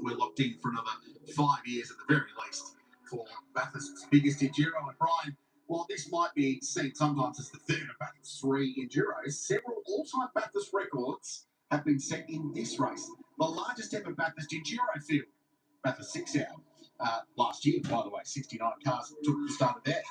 We're locked in for another 5 years at the very least for Bathurst's biggest enduro. And Brian, while this might be seen sometimes as the third of Bathurst's 3 enduros, several all-time Bathurst records have been set in this race. The largest ever Bathurst enduro field, Bathurst 6 hour, last year, by the way, 69 cars took the start of there.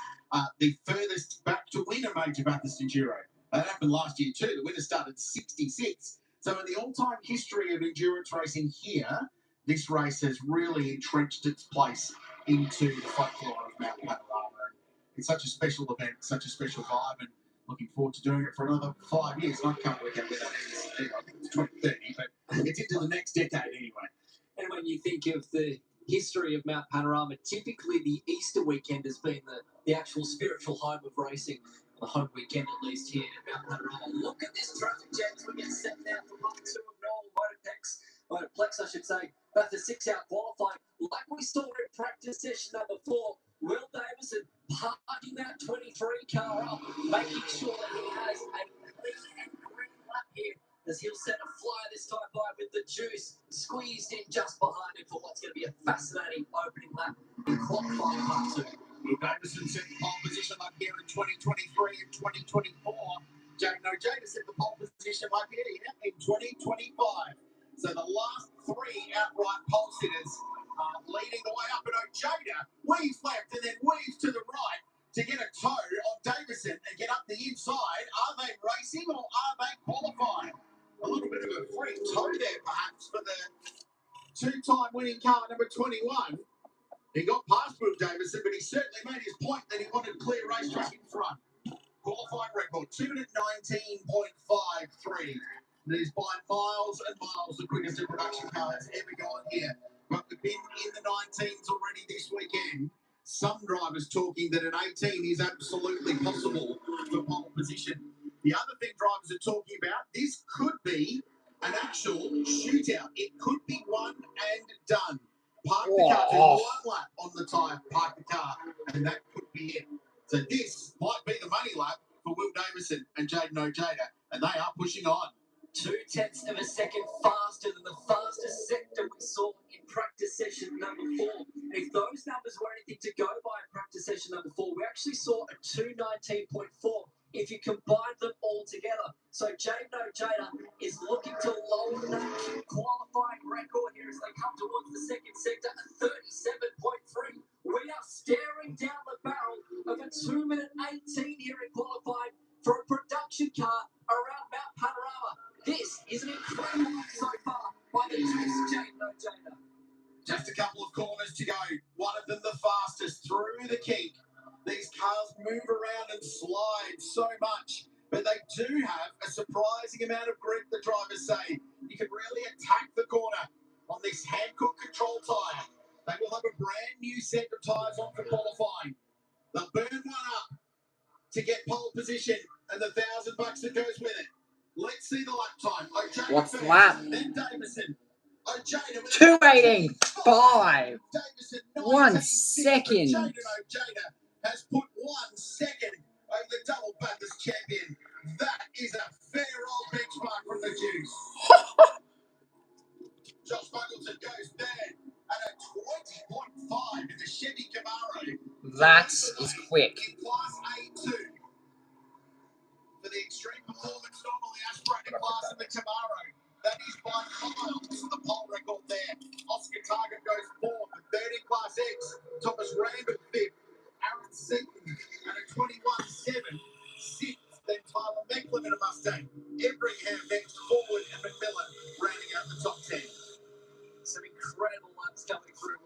The furthest back to win a major Bathurst enduro. That happened last year too. The winner started 66. So in the all-time history of endurance racing here, this race has really entrenched its place into the folklore of Mount Panorama. And it's such a special event, such a special vibe, and looking forward to doing it for another 5 years. And I can't work out where that is. I think it's 2030, but it's into the next decade anyway. And when you think of the history of Mount Panorama, typically the Easter weekend has been the actual spiritual home of racing. the home weekend at least here at Mount Panorama. Look at this traffic jam as we get set now for part 2 of Noel Motoplex, I should say. Bathurst 6-hour qualifying, like we saw in practice session number 4. Will Davison parking that 23 car up, making sure that he has a clean and green lap here, as he'll set a flyer this time by with the juice squeezed in just behind him for what's going to be a fascinating opening lap in qualifying part 2. Davison set the pole position up here in 2023 and 2024. Jaden Ojeda set the pole position up here in 2025. So the last 3 outright pole sitters leading the way up, and Ojeda weaves left and then weaves to the right to get a toe on Davison and get up the inside. Are they racing or are they qualifying? A little bit of a freak toe there, perhaps, for the 2-time winning car, number 21. He got past Will Davison, but he certainly made his point that he wanted a clear racetrack in front. Qualifying record, 2:19.53. That is by miles and miles the quickest a production car has ever gone here. But we've been in the 19s already this weekend. Some drivers talking that an 18 is absolutely possible for pole position. The other thing drivers are talking about, this could be an actual shootout. It could be one and done. Park the car, do one lap on the tyre, park the car, and that could be it. So this might be the money lap for Will Davison and Jaden Ojeda, and they are pushing on. 0.2 of a second faster than the fastest sector we saw in practice session number 4. And if those numbers were anything to go by in practice session number 4, we actually saw a 2:19.4 if you combine them all together. So Jaden Ojeda is looking to lower that qualifying record here as they come towards the second sector at 37.3. We are staring down the barrel of a 2:18 here in qualifying for a production car around Mount Panorama. This is an incredible one so far by the juice, Jaden Ojeda. Just a couple of corners to go. One of them the fastest through the kink. These cars move around and slide so much, but they do have a surprising amount of grip, the drivers say. You can really attack the corner on this Hankook control tyre. They will have a brand new set of tyres on for qualifying. They'll burn one up to get pole position and the $1,000 that goes with it. Let's see the lap time. Ojeda What's first, lap? then Davison. Ojeda with 2:18.5. Davison, 1 19.6. second. Jaden Ojeda has put 1 second over the double Bathurst champion. That is a fair old benchmark from the juice. Josh Muggleton goes third at a 20.5 in the Chevy Camaro. That is quick. In Class A2. For the extreme performance, normally aspirated class in the Camaro. That is by miles the pole record there. Oscar Target goes 4th, and 3rd in Class X. Thomas Randall 5th. Aaron Seaton at a 21.7. 6th, then Tyler Mecklin in a Mustang. Everingham next, Forward, and McMillan rounding out the top 10. Some incredible laps coming through.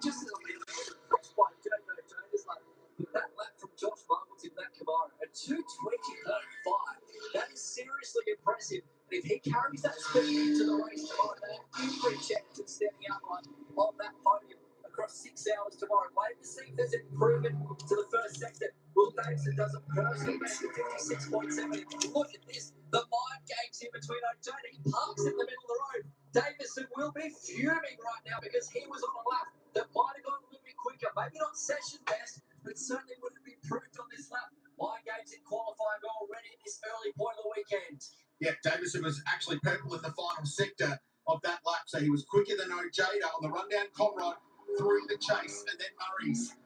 Just as I'm impressed by Jaden Ojeda's lap, with that lap from Josh Muggleton in that Camaro at 2:20.5. That is seriously impressive. And if he carries that speed into the race tomorrow, they have every chance of standing upright on that podium across 6 hours tomorrow. Wait to see if there's improvement to the first sector. Will Davison does a personal best at 56.7. Look at this. The mind games in between Ojeda. He parks in the middle of the road. Davison will be fuming right now because he was on a lap that might have gone a little bit quicker. Maybe not session best, but certainly would have improved on this lap. Mind games in qualifying already at this early point of the weekend. Yeah, Davison was actually purple in the final sector of that lap, so he was quicker than Ojeda on the rundown Conrad through the chase and then Murray's.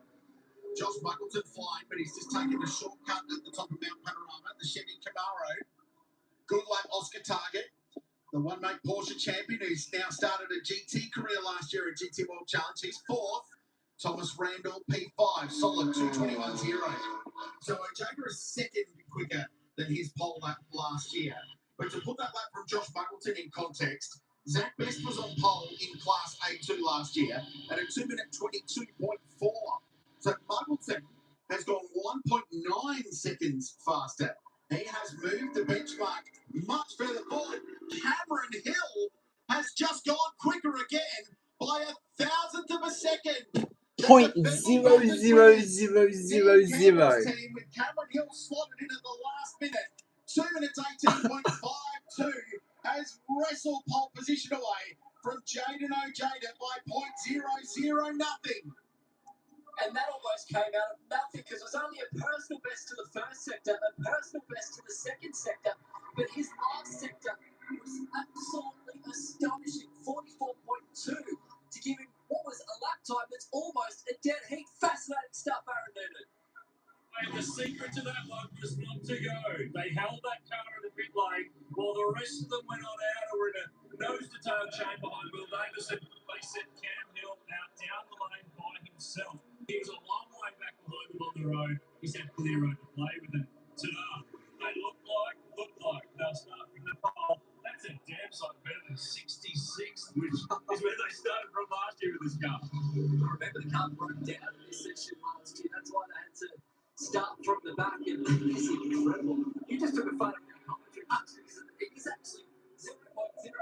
Josh Muggleton flying, but he's just taking a shortcut at the top of Mount Panorama, the Chevy Camaro. Good lap, Oscar Target, the one-mate Porsche champion who's now started a GT career last year at GT World Challenge. He's 4th. Thomas Randall, P5, solid 2:21.0. So Ojeda is 2nd quicker than his pole lap last year. But to put that lap from Josh Muggleton in context, Zach Best was on pole in Class A2 last year at a 2:22.4. So Muggleton has gone 1.9 seconds faster. He has moved the benchmark much further forward. Cameron Hill has just gone quicker again by 1,000th of a second. .00000. Team with Cameron Hill slotted in at the last minute. 2 minutes 18.52 has wrestled pole position away from Jaden Ojeda by .000 nothing. And that almost came out of nothing because it was only a personal best to the first sector, a personal best to the second sector, but his last sector was absolutely astonishing, 44.2, to give him what was a lap time that's almost a dead heat. Fascinating stuff, Aaron Noonan. And the secret to that one was not to go. They held that car in the pit lane while the rest of them went on out or in a nose-to-tail chain behind Will Davison. They sent Cam Hill out down the lane by himself. He was a long way back behind them on the road. He's had clear road to play with them. Ta-da! They look like they'll start from the pole. That's a damn sight better than 66, which is where they started from last year with this car. Remember, the car broke down in this section last year. That's why they had to start from the back, and this is incredible. You just took a photo of the commentary. It is actually 0.000. You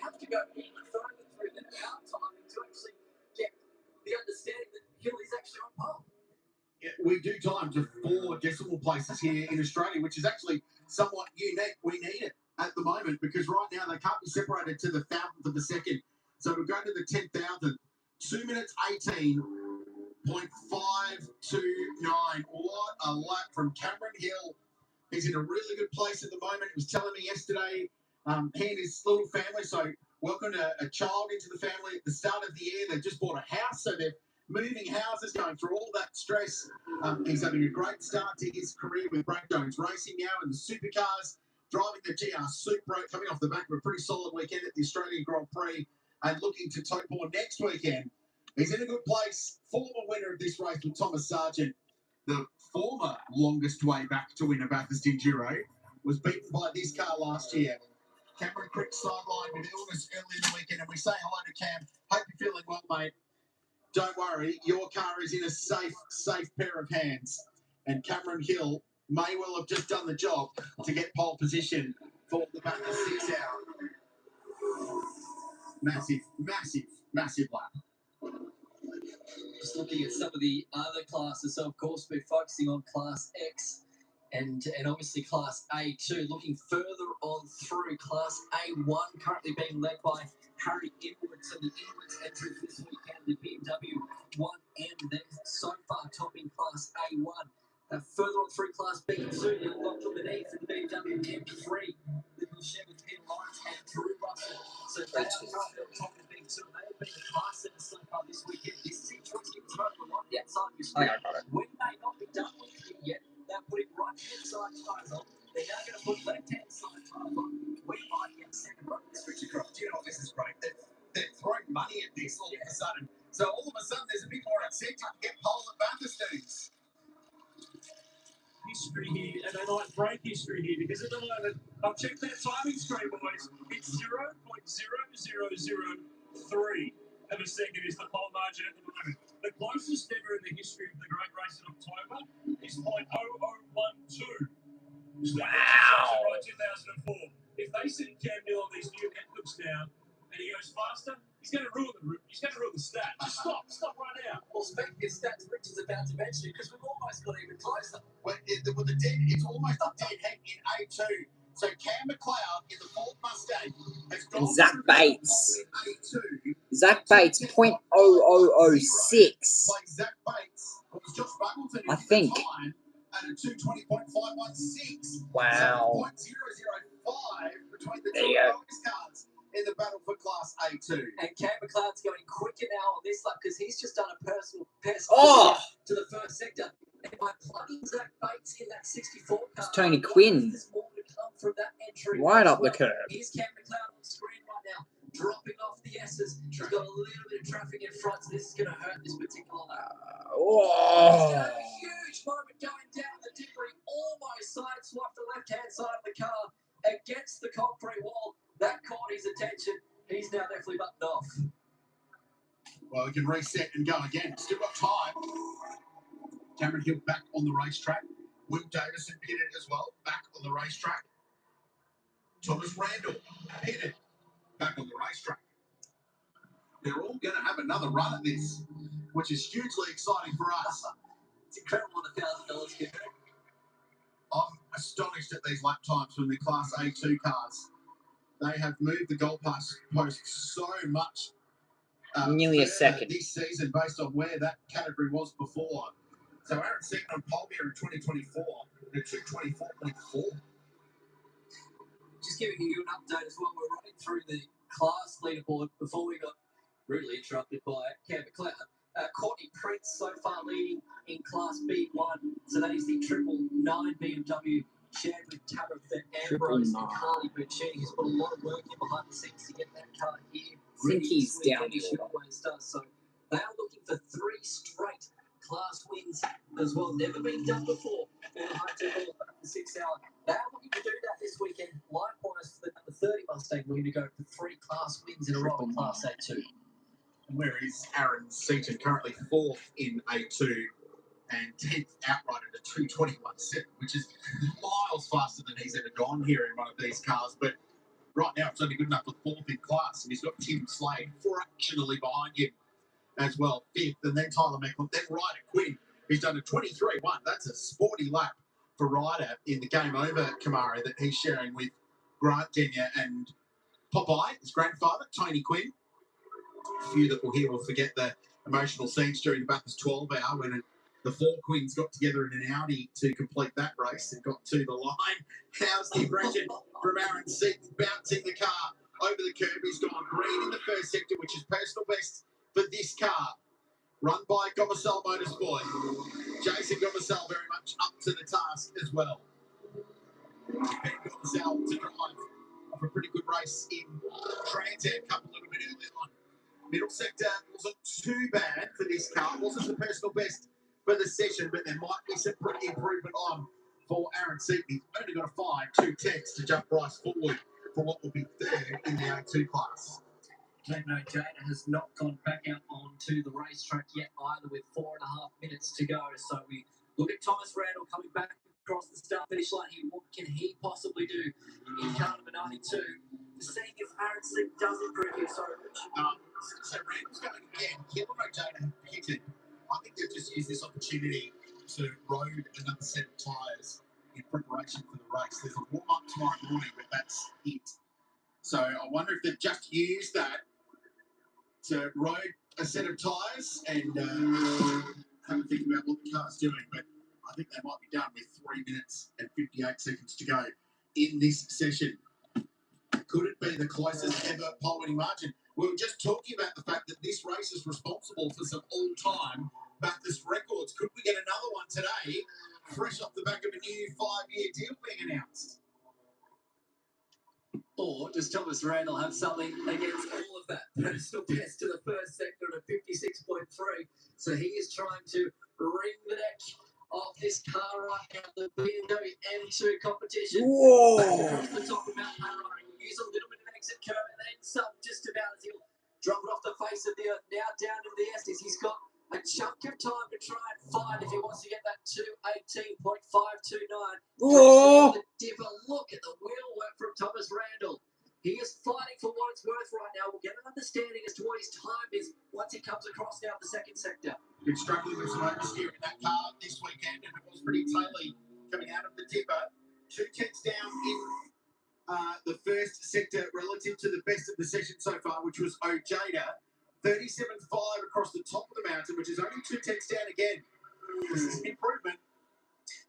have to go even further through the out timing to actually get the understanding that Hill is actually on pole. Yeah, we do time to 4 decimal places here in Australia, which is actually somewhat unique. We need it at the moment because right now they can't be separated to the thousandth of a second. So we'll go to the 10,000. 2 minutes 18.529. What a lap from Cameron Hill. He's in a really good place at the moment. He was telling me yesterday, he and his little family, so welcomed a child into the family at the start of the year. They've just bought a house, so they're moving houses, going through all that stress. He's having a great start to his career with Brad Jones Racing now in the supercars, driving the GR Supra, coming off the back of a pretty solid weekend at the Australian Grand Prix and looking to Topor next weekend. He's in a good place. Former winner of this race with Thomas Sargent, the former longest way back to win a Bathurst Enduro, was beaten by this car last year. Cameron Crick sidelined with illness early in the weekend, and we say hello to Cam. Hope you're feeling well, mate. Don't worry, your car is in a safe pair of hands. And Cameron Hill may well have just done the job to get pole position for the Bathurst 6 hour. Massive lap. Just looking at some of the other classes, so of course we're focusing on Class X and obviously Class A2. Looking further on through, Class A1 currently being led by Harry Edwards, and the Edwards entries this weekend, the BMW 1M. They're so far topping Class A1. Further on through Class B2, you've got Dominique for the BMW M3, that will share with Peter Lawrence and Drew Russell. So they are currently on top of B2. They have been the class setter so far this weekend. This is interesting to note. We're right outside this week. We may not be done with it yet. They're putting right-hand side tires on. They're now going to put left-hand side tires on. We might get a second run this Richard Croft. Do you know what this is great? They're throwing money at this all of a sudden. So all of a sudden there's a bit more incentive to get pole at Bathurst dudes. History here, and they might break history here because at the moment, I've checked that timing screen, boys. It's 0.0003 of a second is the pole margin at the moment. The closest ever in the history of the Great Race in October is .0012. Wow! Right, 2004. If they send Cam Hill on these new netbooks now, and he goes faster, he's going to ruin the stat. Just stop right now. Well, speaking of stats, Rich is about to mention it because we've almost got even closer. It's almost a dead heat in A2. So Cam McLeod in the Ford Mustang has gone And Zach Bates. in A2. Zach Bates, .0006. Zach Bates was Josh Buggleton I think. At a 2:20.516. Wow. So 0.005 between the There two you go. lowest cars in the battle for Class A2. And Cam McLeod's going quicker now on this lap because he's just done a personal best to the first sector. And by plugging Zach Bates in that 64 car, It's Tony Quinn. there's more to come from that entry. Right up the curb. Here's Cam McLeod on screen right now, dropping off the S's. He's got a little bit of traffic in front, so this is going to hurt this particular lap. He's going to have a huge moment going down the debris, almost sideswiped the left-hand side of the car against the concrete wall. That caught his attention. He's now definitely buttoned off. Well, we can reset and go again. Still got time. Cameron Hill back on the racetrack. Will Davison pitted as well, back on the racetrack. Thomas Randall pitted, back on the racetrack. They're all going to have another run at this. which is hugely exciting for us. It's incredible what $1,000 can do. I'm astonished at these lap times from the Class A2 cars. They have moved the goalpost so much. Nearly a further second. This season, based on where that category was before. So Aaron Seaton on pole here in 2024, at 224.4. Just giving you an update as well. We're running through the class leaderboard before we got rudely interrupted by Cam McLeod. Courtney Prince so far leading in Class B1. So that is the 999 BMW shared with Tabitha Ambrose and Carly Buccini, who's put a lot of work in behind the scenes to get that car here. I think he's down She always does. So they are looking for 3 straight class wins as well. Never been done before. For the high-tech all about the 6 hour. They are looking to do that this weekend. Likewise, for the number 30 Mustang, looking to go for 3 class wins in a row in Class A2. Where is Aaron Seaton? Currently 4th in A2 and 10th outright at a 221.7, which is miles faster than he's ever gone here in one of these cars. But right now, it's only good enough for 4th in class, and he's got Tim Slade fractionally behind him as well, 5th, and then Tyler Macklin, then Ryder Quinn, who's done a 23.1. That's a sporty lap for Ryder in the game over Camaro that he's sharing with Grant Denyer and Popeye, his grandfather, Tony Quinn. A few that will hear will forget the emotional scenes during the Bathurst 12 hour when the 4 Queens got together in an Audi to complete that race and got to the line. How's the aggression from Aaron Seaton bouncing the car over the curb? He's gone green in the first sector, which is personal best for this car. Run by Gomersall Motorsport. Jason Gomersall very much up to the task as well. Ben Gomersall to drive off a pretty good race in Trans Am Cup a little bit earlier on. Middle sector wasn't too bad for this car. It wasn't the personal best for the session, but there might be some pretty improvement on for Aaron Seaton. He's only got to find 2 tenths to jump Bryce forward for what will be 3rd in the A2 class. No, Jada has not gone back out onto the racetrack yet either, with 4.5 minutes to go. So we look at Thomas Randall coming back across the start-finish line here. What can he possibly do in car number 92? Seeing if Aaron Seaton does improve here. Sorry, Rich. So Randall's going again. Kevin O'Jada have pitted. I think they've just used this opportunity to road another set of tyres in preparation for the race. There's a warm-up tomorrow morning, but that's it. So I wonder if they've just used that to road a set of tyres and have a think about what the car's doing. But I think they might be done with 3 minutes and 58 seconds to go in this session. Could it be the closest ever pole winning margin? We were just talking about the fact that this race is responsible for some all-time Bathurst records. Could we get another one today, fresh off the back of a new 5-year deal being announced? Or does Thomas Randall have something against all of that? Personal best to the first sector at a 56.3. So he is trying to wring the neck of this car right now, the BMW M2 competition. Whoa! Back across the top of Mount Harrow. He'll use a little bit of an exit curve and then some, just about as he'll drop it off the face of the earth. Now down to the Estes. He's got a chunk of time to try and find if he wants to get that 218.529. Whoa! The dipper. Look at the wheel work from Thomas Randall. He is fighting for what it's worth right now. We'll get an understanding as to what his time is once he comes across now the second sector. Been struggling with some oversteer in that car this weekend, and it was pretty tightly coming out of the dipper. 2 tenths down in the first sector relative to the best of the session so far, which was Ojeda. 37.5 across the top of the mountain, which is only 2 tenths down again. This is an improvement.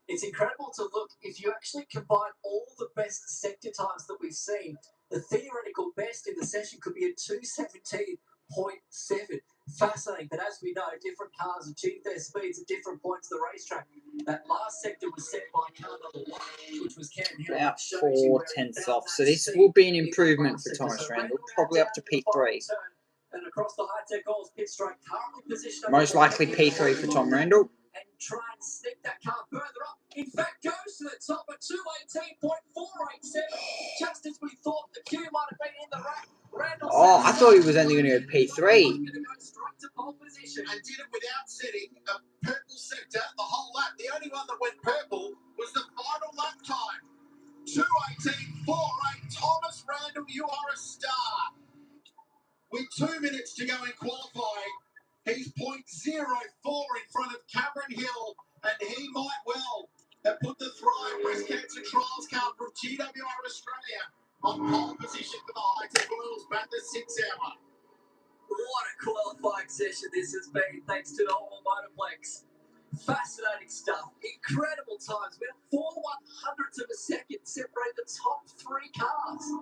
It's incredible to look. If you actually combine all the best sector times that we've seen, the theoretical best in the session could be a 217.7. Fascinating, but as we know, different cars achieve their speeds at different points of the racetrack. That last sector was set by car number 1, which was Cam Hill. About 4 tenths off. So this will be an improvement for Thomas Randall, probably up to P3. And across the high-tech goals pit straight, currently positioned Most likely P3 for Tom Randall. and try and sneak that car further up. In fact, goes to the top at 218.487. Just as we thought the Q might have been in the rack. Randall I thought he was only going to go P3. Going to go straight to pole position. And did it without setting a purple sector the whole lap. The only one that went purple was the final lap time. 218.48. Thomas Randall, you are a star. With 2 minutes to go in qualifying, He's 0.04 in front of Cameron Hill, and he might well have put the Thrive Breast Cancer Trials car from GWR Australia on pole position for the high-tech oils Bathurst 6 hour. What a qualifying session this has been, thanks to Normal Motorplex. Fascinating stuff. Incredible times. We have 4/100ths of a second separate the top three cars.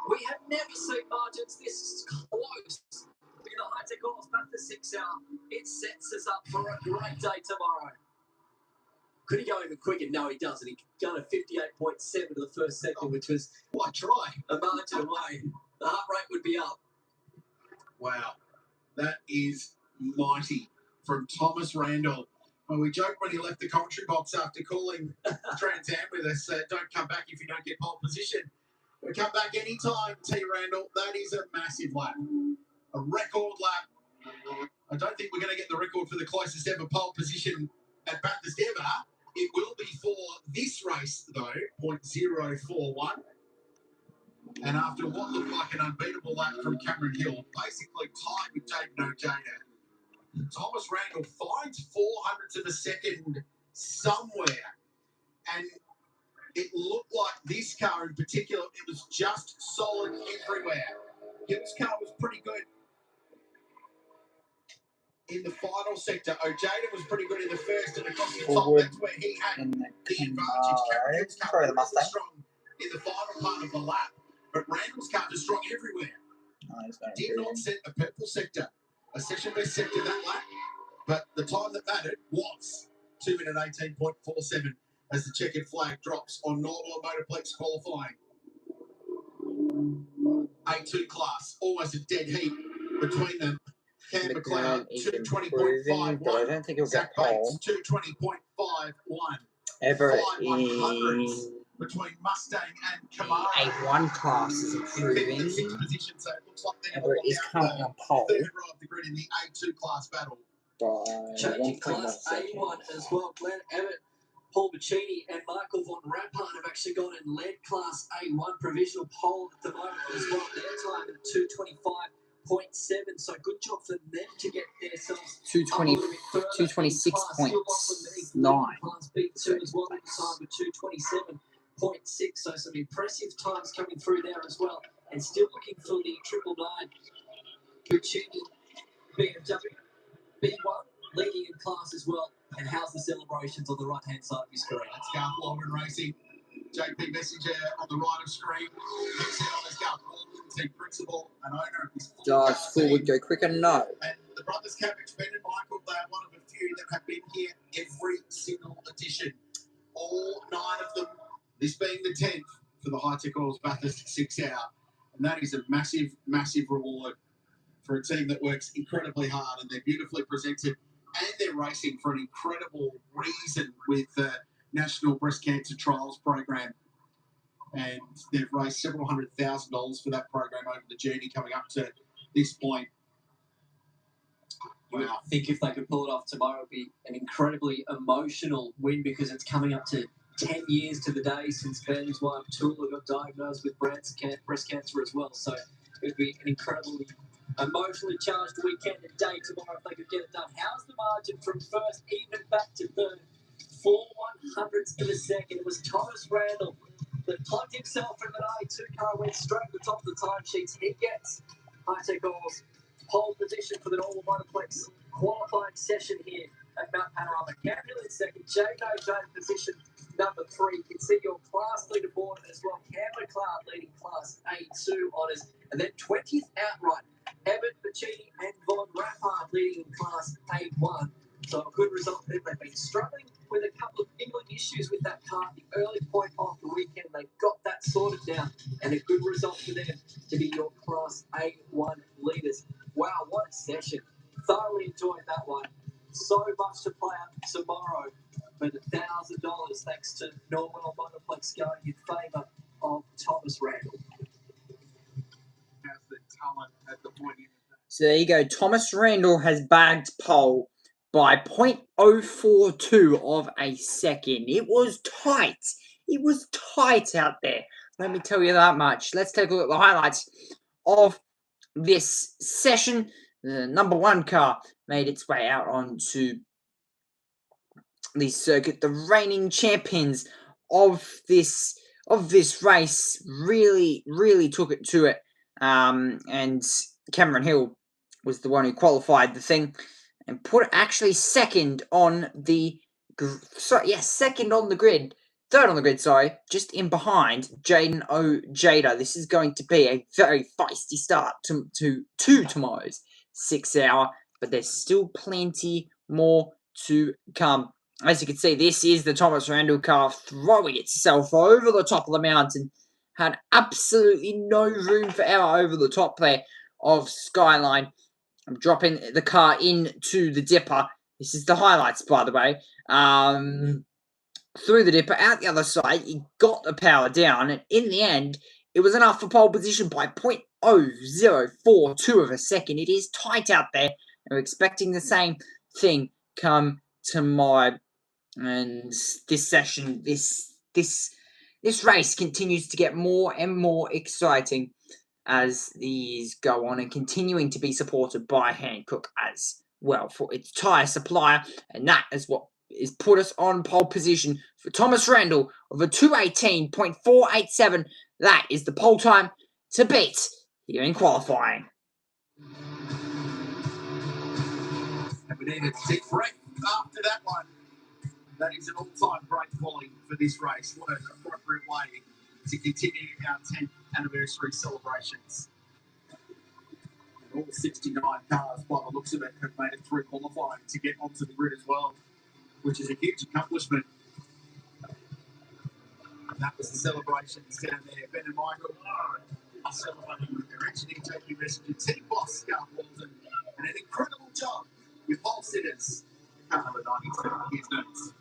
We have never seen margins this close. In the high-tech oils Bathurst 6 hour, it sets us up for a great day tomorrow. Could he go even quicker? No, he doesn't. He got a 58.7 to the first second, which was What try? a margin away. The heart rate would be up. Wow, that is mighty from Thomas Randall. Well, we joked when he left the commentary box after calling Trans Am with us, don't come back if you don't get pole position. We'll come back anytime, T. Randall. That is a massive lap. A record lap. I don't think we're going to get the record for the closest ever pole position at Bathurst ever. It will be for this race, though, 0.041. And after what looked like an unbeatable lap from Cameron Hill, basically tied with David Ojeda, Thomas Randall finds 400ths of a second somewhere. And it looked like this car in particular, it was just solid everywhere. Hill's car was pretty good in the final sector. Ojeda was pretty good in the first, and across the top, that's where he had the advantage. Cameron Hill's car was really strong in the final part of the lap, but Randall's car was strong everywhere. Did not set a purple sector, a session best sector that lap, but the time that mattered was 2 minute 18.47 as the checkered flag drops on Normal Motorplex qualifying. A2 class, almost a dead heat between them. Cam McLeod, 220.51. But I don't think he'll Zach get pole. Bates, 220.51. Everett 5/100ths between Mustang and Camaro. A1 class is improving. In sixth position, so it looks like they're Everett is currently on pole third row of the grid in the A2 class battle. by Changing 1.1 class seconds. A1 as well. Glenn Everett, Paul Bacchini and Michael Von Rampart have actually gone and led class A1 provisional pole at the moment as well. Their time at 225.7, so good job for them to get themselves 220, up a little bit further. 226.9. Class B2 as well, at the time with 227.6, so some impressive times coming through there as well. And still looking for the 999 Bacchini BMW B1 leading in class as well. And how's the celebrations on the right hand side of your screen? That's Garth Walden Racing. JP Messenger on the right of screen. Next head on is Garth Walden, team principal and owner of this Does forward go quicker? No. And the brothers Cap expended, Michael, they are one of a few that have been here every single edition. All 9 of them, this being the 10th for the High-Tech Oils Bathurst 6 hour. And that is a massive, massive reward for a team that works incredibly hard, and they're beautifully presented, and they're racing for an incredible reason with the National Breast Cancer Trials program. And they've raised several $100,000 for that program over the journey coming up to this point. You would think if they could pull it off tomorrow, it would be an incredibly emotional win, because it's coming up to 10 years to the day since Ben's wife Tula got diagnosed with breast cancer as well. So it would be an incredibly emotionally charged weekend and day tomorrow if they could get it done. How's the margin from first even back to third? 4/100ths of a second. It was Thomas Randall that plugged himself in the A2 car, went straight to the top of the timesheets. He gets High-Tech Oils pole position for the Normal Motorplex qualifying session here at Mount Panorama. Campbell in second, J.No. position number 3. You can see your class leaderboard as well. Cam McLeod leading class A2 honours. And then 20th outright, Everett, Bacchini and Von Rampart leading in class A1. So a good result there. They've been struggling with a couple of niggling issues with that car at the early point of the weekend. They got that sorted now, and a good result for them to be your class A1 leaders. Wow, what a session. Thoroughly enjoyed that one. So much to play up tomorrow for the $1,000 thanks to Normal Motorplex going in favour of Thomas Randall. Has the talent at the point in the So there you go. Thomas Randall has bagged pole by 0.042 of a second. It was tight. It was tight out there. Let me tell you that much. Let's take a look at the highlights of this session. The number 1 car, made its way out onto the circuit. The reigning champions of this race really took it to it, and Cameron Hill was the one who qualified the thing and put it actually second on the second on the grid. Third on the grid, just in behind Jaden O'Jada. This is going to be a very feisty start to tomorrow's 6 hour, but there's still plenty more to come. As you can see, this is the Thomas Randall car throwing itself over the top of the mountain. Had absolutely no room for error over the top there of Skyline. I'm dropping the car into the dipper. This is the highlights, by the way. Through the dipper, out the other side, he got the power down, and in the end, it was enough for pole position by 0.0042 of a second. It is tight out there, and we're expecting the same thing come tomorrow. And this session, this race continues to get more and more exciting as these go on, and continuing to be supported by Hankook as well for its tyre supplier, and that is what is put us on pole position for Thomas Randall of a 2:18.487. That is the pole time to beat here in qualifying. And we needed to take break after that one. That is an all-time great quality for this race. What an appropriate way to continue our 10th anniversary celebrations. And all 69 cars, by the looks of it, have made it through qualifying to get onto the grid as well, which is a huge accomplishment. And that was the celebrations down there. Ben and Michael are celebrating with their engineer, JP Messenger, team boss, Scarf Walton, and an incredible job with pole sitters. Car number 92, here's notes.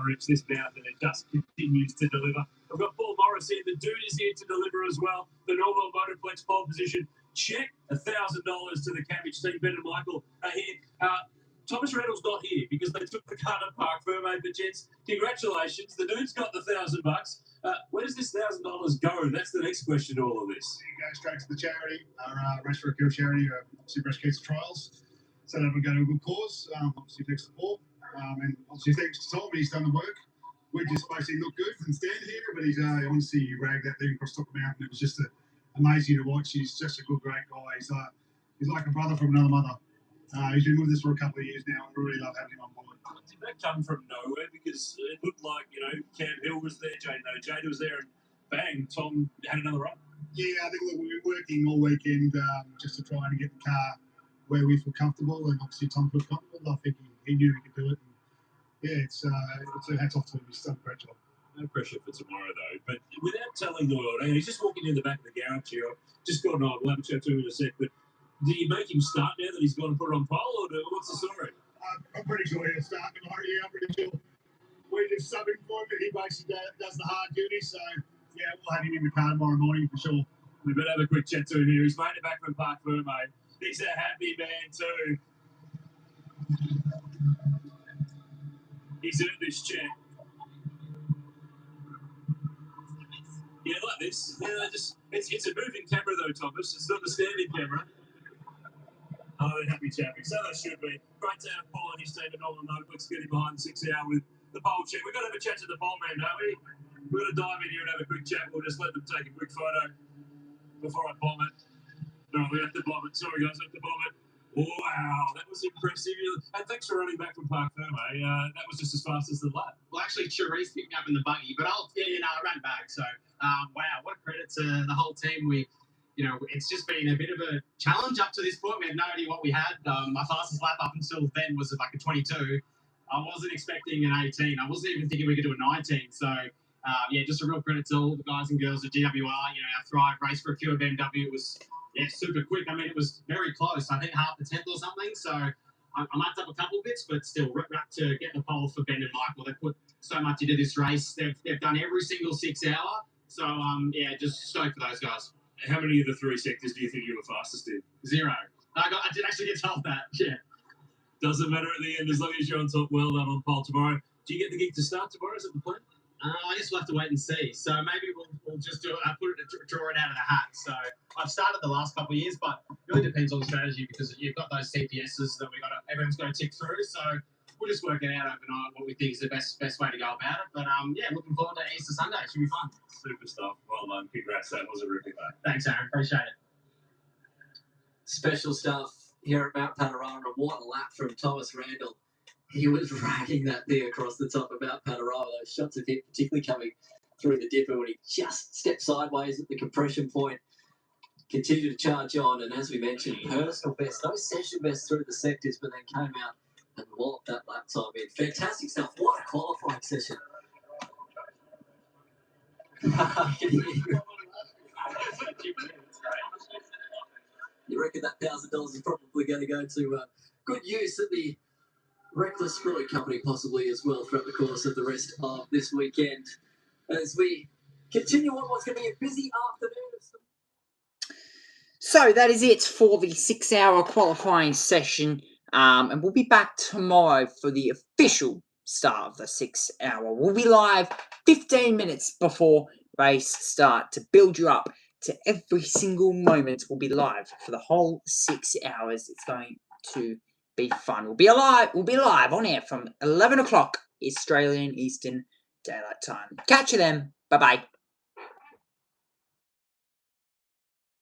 Rich, this mountain, it just continues to deliver. I've got Paul Morris here. The dude is here to deliver as well. The Norwell Motorplex pole position. Check $1,000 to the Cabbage team. Ben and Michael are here. Thomas Randall's not here because they took the car to Park Ferme. But gents, congratulations. The dude's got the $1,000. Where does this $1,000 go? That's the next question to all of this. You go straight to the charity, our Race for a Cure charity, obviously breast cancer trials. So that we go to a good cause, obviously big support. And obviously thanks to Tom, he's done the work. We just basically look good and stand here, but he's honestly ragged that thing across top of the mountain. It was just amazing to watch. He's just a good, great guy. He's like a brother from another mother. He's been with us for a couple of years now, and we really love having him on board. Did that come from nowhere? Because it looked like, Cam Hill was there, Jada was there, and bang, Tom had another run. Yeah, I think we've been working all weekend just to try and get the car where we feel comfortable, and obviously Tom feels comfortable. I think he knew he could do it. And yeah, it's a hats off to him. He's done a great job. No pressure for tomorrow, though. But without telling the world, he's just walking in the back of the garage here. Just got an eye. We'll have a chat to him in a sec. But do you make him start now that he's gone and put it on pole, or what's the story? I'm pretty sure he'll start tomorrow. Yeah, I'm pretty sure. We're just subbing for him, but he basically does the hard duty. So yeah, we'll have him in the car tomorrow morning for sure. We better have a quick chat to him here. He's made it back from Park Ferme. He's a happy man too. He's earned this chair. Yeah, like this. Yeah, it's a moving camera though, Thomas. It's not a standing camera. Oh, they're happy chapping. So they should be. Great to have Paul and his team at Northern Motorplex getting behind the 6 hour with the pole check. We've got to have a chat to the pole man, don't we? We're going to dive in here and have a quick chat. We'll just let them take a quick photo before I bomb it. No, we have to bomb it. Sorry, guys, we have to bomb it. Wow, that was impressive. And thanks for running back from Park Ferme. That was just as fast as the lap. Well, actually, Cherise picked me up in the buggy, but I ran back. So, wow, what a credit to the whole team. It's just been a bit of a challenge up to this point. We had no idea what we had. My fastest lap up until then was like a 22. I wasn't expecting an 18. I wasn't even thinking we could do a 19. So, just a real credit to all the guys and girls at GWR. Our Thrive Race for a Cure BMW was super quick. I mean, it was very close. I think half the 10th or something. So I marked up a couple of bits, but still, rip to get the pole for Ben and Michael. They put so much into this race. They've done every single 6 hour. So, just stoked for those guys. How many of the 3 sectors do you think you were fastest in? 0. I did actually get told that. Yeah. Doesn't matter at the end as long as you're on top. Well done on pole tomorrow. Do you get the gig to start tomorrow? Is that the plan? I guess we'll have to wait and see. So maybe we'll just draw it out of the hat. So I've started the last couple of years, but it really depends on the strategy because you've got those CPSs that everyone's got to tick through. So we'll just work it out overnight what we think is the best way to go about it. But yeah, looking forward to Easter Sunday. It should be fun. Super stuff. Well done. Congrats. That was a ripper day. Thanks, Aaron. Appreciate it. Special stuff here at Mount Panorama. What a lap from Thomas Randall. He was ragging that thing across the top of Mount Panorama. Those shots of him, particularly coming through the dipper when he just stepped sideways at the compression point. Continued to charge on, and as we mentioned, personal best, no session best through the sectors, but then came out and walloped that lap time in. Fantastic stuff. What a qualifying session. You reckon that $1,000 is probably going to go to good use at the Reckless Brewing Company possibly as well throughout the course of the rest of this weekend as we continue on what's going to be a busy afternoon. So that is it for the 6-hour qualifying session, and we'll be back tomorrow for the official start of the 6-hour. We'll be live 15 minutes before race start to build you up to every single moment. We'll be live for the whole 6 hours. It's going to be fun. We'll be live on air from 11 o'clock Australian Eastern Daylight Time. Catch you then. Bye-bye.